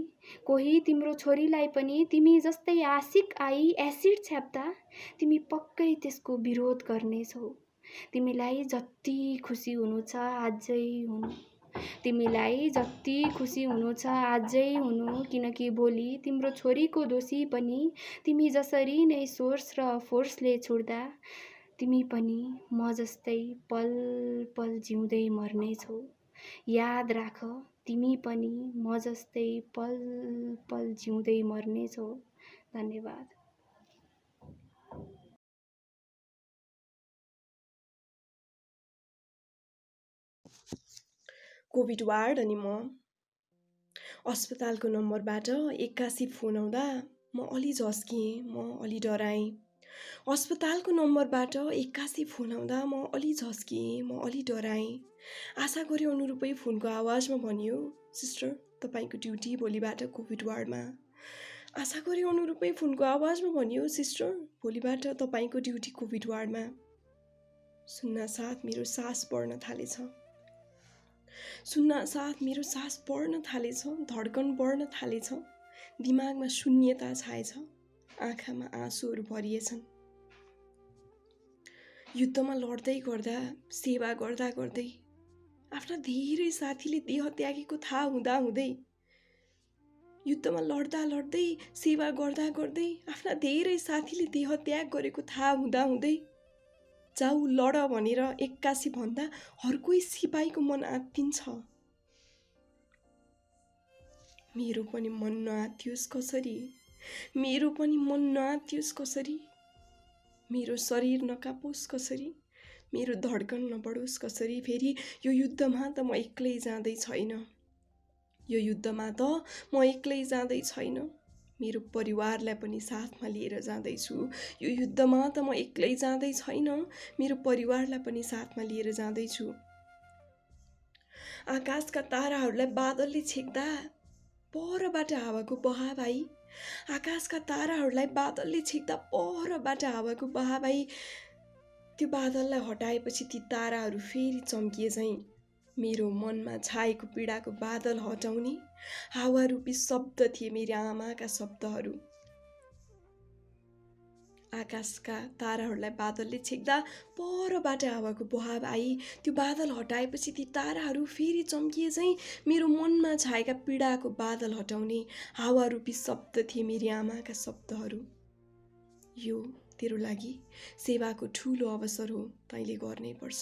कोही तिम्रो छोरीलाई पनि तिमी जस्तै आशिक आई एसिड छ्याप्दा तिमी पक्कै त्यसको विरोध गर्नेछौ। तिमीलाई जति खुसी हुनु छ आजै हुनु, तिमीलाई जति खुसी हुनु छ आजै हुनु, किनकि भोलि तिम्रो छोरीको दोषी पनि तिमी जसरी नै सोर्स र फोर्सले छुट्दा तिमी पनि म जस्तै पल पल जिउँदै मर्नेछौ। याद राख, तिमी पनि म जस्तै पल पल जिउँदै मर्नेछौ। धन्यवाद। कोभिड वार्ड अनि म अस्पतालको नम्बरबाट 81 फोन आउँदा म अलि झस्किएँ, म अलि डराएँ। अस्पतालको नम्बरबाट 81 फोन आउँदा म अलि झस्किएँ, म अलि डराएँ। आशा गरे अनुरूपै फोनको आवाजमा भनियो, सिस्टर तपाईँको ड्युटी भोलिबाट कोभिड वार्डमा। आशा गरे अनुरूपै फोनको आवाजमा भनियो, सिस्टर भोलिबाट तपाईँको ड्युटी कोभिड वार्डमा। सुन्न साथ मेरो सास बढ्न थालेछ। सुन्न साथ मेरो सास बढ्न थालेछ, धड्कन बढ्न थालेछ, दिमागमा शून्यता छाएछ, आँखामा आँसुहरू भरिएछन्। युद्धमा लड्दै गर्दा, सेवा गर्दा गर्दै आफ्ना धेरै साथीले देह त्यागेको थाहा हुँदा हुँदै युद्धमा लड्दा लड्दै सेवा गर्दा गर्दै आफ्ना धेरै साथीले देह त्याग गरेको थाहा हुँदा हुँदै जाऊ लड भनेर एक्कासी भन्दा हर कोही सिपाहीको मन आत्तिन्छ। मेरो पनि मन नआत्तियोस् कसरी, मेरो पनि मन नआत्तियोस् कसरी, मेरो शरीर नकापोस् कसरी, मेरो धड्कन नबढोस् कसरी। फेरि यो युद्धमा त म एक्लै जाँदै छैन, यो युद्धमा त म एक्लै जाँदै छैन, मेरो परिवारलाई पनि साथमा लिएर जाँदैछु। यो युद्धमा त म एक्लै जाँदै छैन, मेरो परिवारलाई पनि साथमा लिएर जाँदैछु। आकाशका ताराहरूलाई बादलले छेक्दा परबाट हावाको बहाव आई, आकाशका ताराहरूलाई बादलले छेक्दा परबाट हावाको बहाव आई। त्यो बादललाई हटाएपछि ती ताराहरू फेरि चम्किए झैँ मेरो मनमा छाएको पीडाको बादल हटाउने हावारूपी शब्द थिए मेरी आमाका शब्दहरू। आकाशका ताराहरूलाई बादलले छेक्दा परबाट हावाको बहाव आई, त्यो बादल हटाएपछि ती ताराहरू फेरि चम्किए झैँ मेरो मनमा छाएका पीडाको बादल हटाउने हावारूपी शब्द थिए मेरी आमाका शब्दहरू। यो तेरो लागि सेवाको ठुलो अवसर हो, तैँले गर्नै पर्छ।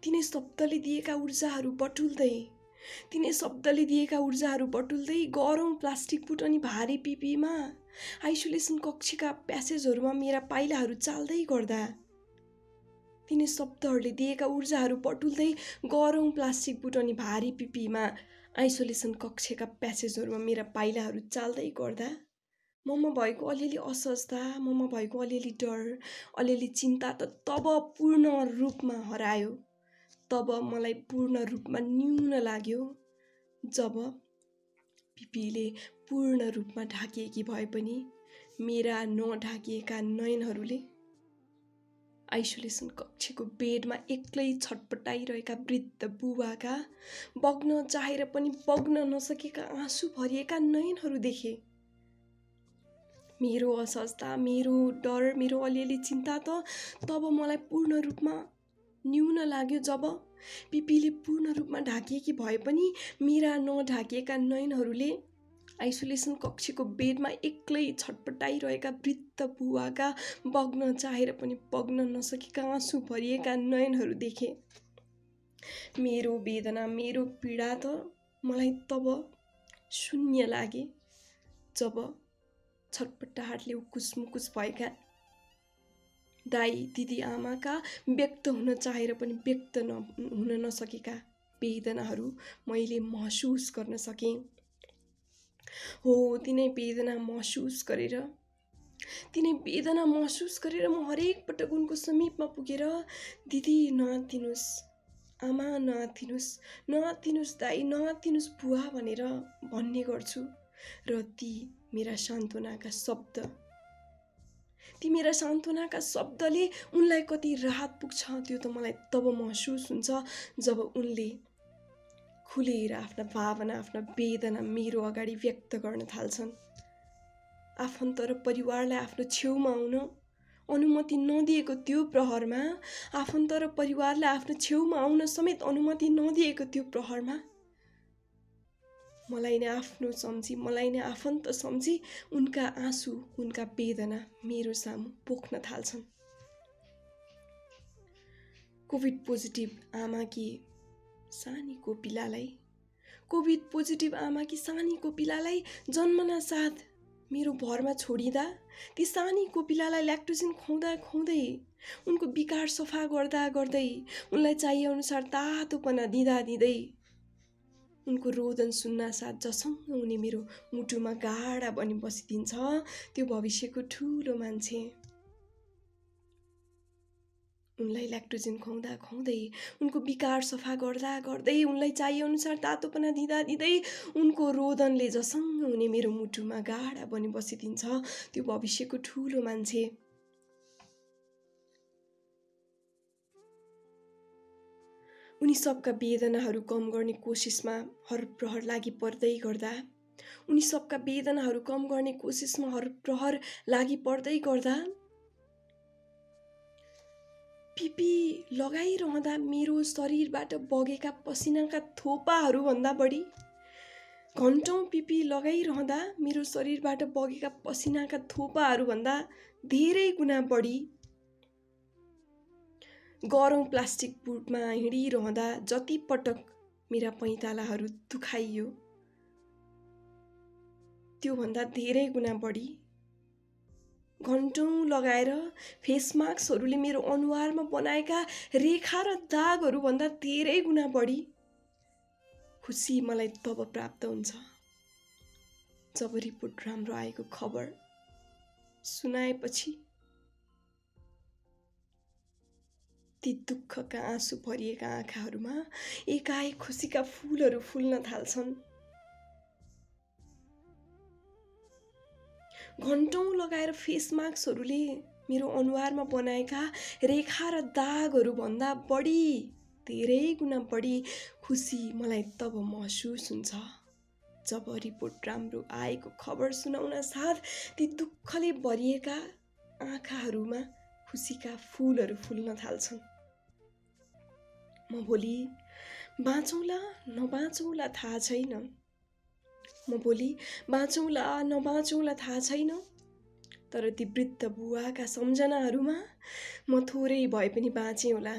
तिनै शब्दले दिएका ऊर्जाहरू बटुल्दै, तिनै शब्दले दिएका ऊर्जाहरू बटुल्दै गरौँ प्लास्टिक बुट अनि भारी पिपीमा आइसोलेसन कक्षका प्यासेजहरूमा मेरा पाइलाहरू चाल्दै गर्दा, तिनै शब्दहरूले दिएका ऊर्जाहरू बटुल्दै गरौँ प्लास्टिक बुट अनि भारी पिपीमा आइसोलेसन कक्षका प्यासेजहरूमा मेरा पाइलाहरू चाल्दै गर्दा ममा भएको अलिअलि असहजता, ममा भएको अलिअलि डर, अलिअलि चिन्ता त तब पूर्ण रूपमा हरायो, तब मलाई पूर्ण रूपमा न्यून लाग्यो जब पिपीले पूर्ण रूपमा ढाकिएकी भए पनि मेरा नढाकिएका नयनहरूले आइसोलेसन कक्षको बेडमा एक्लै छटपटाइरहेका वृद्ध बुबाका बग्न चाहेर पनि बग्न नसकेका आँसु भरिएका नयनहरू देखे। मेरो असहजता, मेरो डर, मेरो अलिअलि चिन्ता त तब मलाई पूर्ण रूपमा न्यून लाग्यो जब पिपीले पूर्ण रूपमा ढाकिएकी भए पनि मेरा नढाकिएका नयनहरूले आइसोलेसन कक्षको बेडमा एक्लै छटपटाइरहेका वृद्ध बुवाका बग्न चाहेर पनि बग्न नसकेका आँसु भरिएका नयनहरू देखे। मेरो वेदना, मेरो पीडा त मलाई तब शून्य लागे जब छटपटाहटले उकुस मुकुस भएका दाई दिदी आमाका व्यक्त हुन चाहेर पनि व्यक्त हुन नसकेका वेदनाहरू मैले महसुस गर्न सकेँ। हो, तिनै वेदना महसुस गरेर म हरेक पटक उनको समीपमा पुगेर दिदी नआत्तिनुस्, आमा नआत्तिनुस् दाई नआत्तिनुस् बुवा भनेर भन्ने गर्छु। र ती मेरा सान्त्वनाका शब्दले उनलाई कति राहत पुग्छ त्यो त मलाई तब महसुस हुन्छ जब उनले खुलेर आफ्ना भावना, आफ्ना वेदना मेरो अगाडि व्यक्त गर्न थाल्छन्। आफन्त र परिवारलाई आफ्नो छेउमा आउन अनुमति नदिएको त्यो प्रहरमा, आफन्त र परिवारलाई आफ्नो छेउमा आउन समेत अनुमति नदिएको त्यो प्रहरमा मलाई नै आफ्नो सम्झी, मलाई नै आफन्त सम्झी उनका आँसु, उनका वेदना मेरो सामु पोख्न थाल्छन्। कोभिड पोजिटिभ आमाकी सानी कोपिलालाई जन्मना साथ मेरो भरमा छोडिँदा ती सानी कोपिलालाई ल्याक्टोजिन खुवाउँदा खुवाउँदै उनको विकार सफा गर्दा गर्दै उनलाई चाहिए अनुसार तातोपना दिँदा दिँदै उनको रोदन सुन्न साथ जसङ्ग हुने मेरो मुटुमा गाडा बनी बसिदिन्छ त्यो भविष्यको ठुलो मान्छे। उनलाई ल्याक्टोजिन खुवाउँदा खुवाउँदै उनको विकार सफा गर्दा गर्दै उनलाई चाहिए अनुसार तातोपना दिँदा दिँदै उनको रोदनले जसङ्ग हुने मेरो मुटुमा गाडा बनी बसिदिन्छ त्यो भविष्यको ठुलो मान्छे। उनी सबका वेदनाहरू कम गर्ने कोसिसमा हर प्रहर लागि पर्दै गर्दा पिपी लगाइरहँदा मेरो शरीरबाट बगेका पसिनाका थोपाहरू भन्दा बढी घन्टौँ पिपी लगाइरहँदा मेरो शरीरबाट बगेका पसिनाका थोपाहरूभन्दा धेरै गुणा बढी गरौँ प्लास्टिक बुटमा हिँडिरहँदा जति पटक मेरा पैतालाहरू दुखाइयो त्योभन्दा धेरै गुणा बढी घन्टौँ लगाएर फेस मास्कहरूले मेरो अनुहारमा बनाएका रेखा र दागहरूभन्दा धेरै गुणा बढी खुसी मलाई तब प्राप्त हुन्छ जब रिपोर्ट राम्रो आएको खबर सुनाएपछि ती दुःखका आँसु भरिएका आँखाहरूमा एकाएक खुसीका फूलहरू फुल्न थाल्छन्। घन्टौँ लगाएर फेस मास्कहरूले मेरो अनुहारमा बनाएका रेखा र दागहरू भन्दा बढी धेरै गुणा बढी खुसी मलाई तब महसुस हुन्छ जब रिपोर्ट राम्रो आएको खबर सुनाउन साथ ती दुःखले भरिएका आँखाहरूमा खुसीका फूलहरू फुल्न थाल्छन्। म भोलि बाँचौँला नबाँचौँला थाहा छैन, म भोलि बाँचौँला नबाँचौँला थाहा छैन, तर ती वृद्ध बुवाका सम्झनाहरूमा म थोरै भए पनि बाँचेँ होला।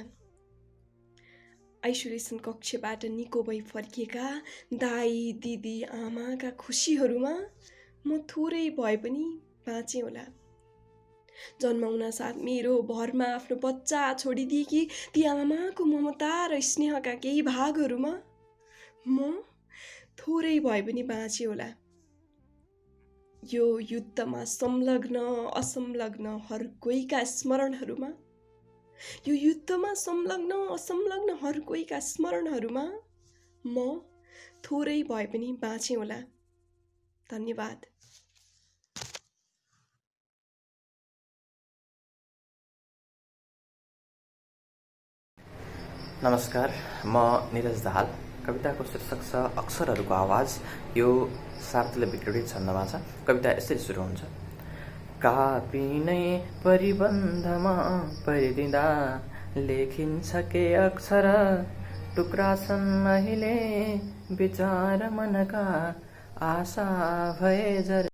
आइसोलेसन कक्षबाट निको भई फर्किएका दाई दिदी आमाका खुसीहरूमा म थोरै भए पनि बाँचेँ होला। जन्माउन साथ मेरो भरमा आफ्नो बच्चा छोडिदिएकी ती आमाको ममता र स्नेहका केही भागहरूमा म थोरै भए पनि बाँचेँ होला। यो युद्धमा संलग्न असंलग्न हर कोहीका स्मरणहरूमा, यो युद्धमा संलग्न असंलग्न हर कोहीका स्मरणहरूमा म थोरै भए पनि बाँचेँ होला। धन्यवाद। नमस्कार, म निरज दाहाल। कविताको शीर्षक छ अक्षरहरूको आवाज। यो सार्दूल विक्रीडित छन्दमा छ। कविता यसरी सुरु हुन्छ। कापी नै परिबन्धमा परिदिँदा लेखिन्छ के अक्षर, टुक्रा छन् अहिले विचार मनका आशा भए जर।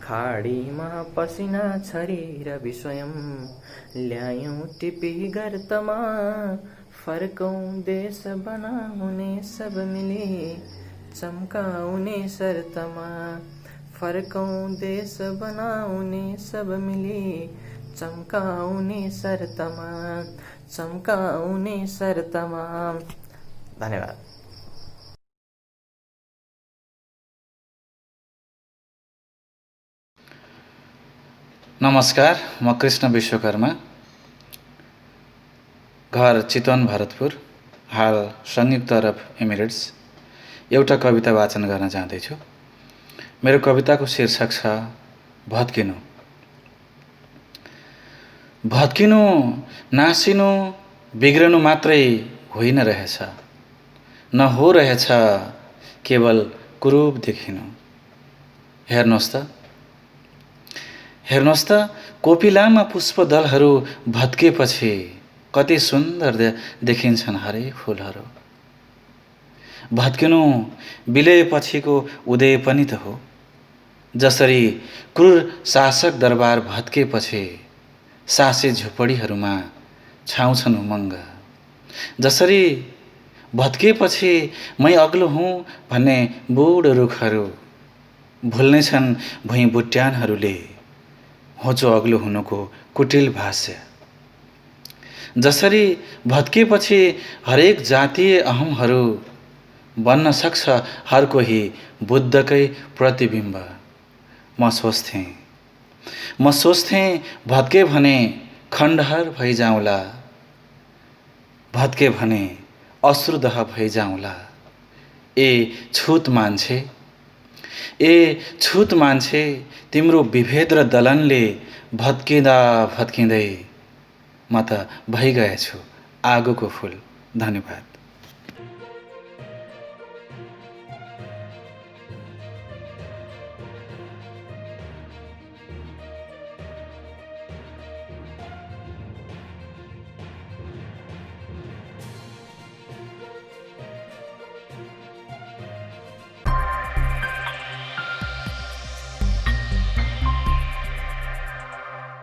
खाडीमा पसिना छरेर विस्वयं ल्यायौँ टिपी गर्तमा, फर्कौँ देश बनाउने सब मिले चम्काउने शर्तमा, फर्कौँ देश बनाउने सब मिले चम्काउने शर्तमा, चम्काउने शर्तमा। धन्यवाद। नमस्कार, म कृष्ण विश्वकर्मा, घर चितवन भरतपुर, हाल संयुक्त अरब एमिरेट्स। एउटा कविता वाचन गर्न चाहदैछु। मेरो कविताको शीर्षक छ भत्किनु। भत्किनु, नासिनु, बिग्रनु मात्रै होइन रहेछ, न हो रहेछ केवल कुरूप देखिनु। हेर्नुहोस् त कोपिलामा पुष्पदलहरू भत्केपछि कति सुन्दर देखिन्छन् हरेक फुलहरू। भत्किनु विलयपछिको उदय पनि त हो। जसरी क्रूर शासक दरबार भत्केपछि सासे झुपडीहरूमा छाउँछन् उमङ्ग, जसरी भत्केपछि मै अग्लो हुँ भन्ने बुढो रुखहरू भुल्नेछन् भुइँ बुट्यानहरूले होचो अग्लो हुनुको कुटिल भाष्य। जसरी भत्केपछि हरेक जातीय अहमहरू बन्न सक्छ हर कोही बुद्धकै प्रतिबिम्ब। म सोच्थेँ भत्के भने खण्डहर भइजाउँला, भत्के भने अश्रुदह भइजाउँला। ए छुत मान्छे, तिम्रो विभेद र दलनले भत्किँदै म त भइगएछु आगोको फुल। धन्यवाद।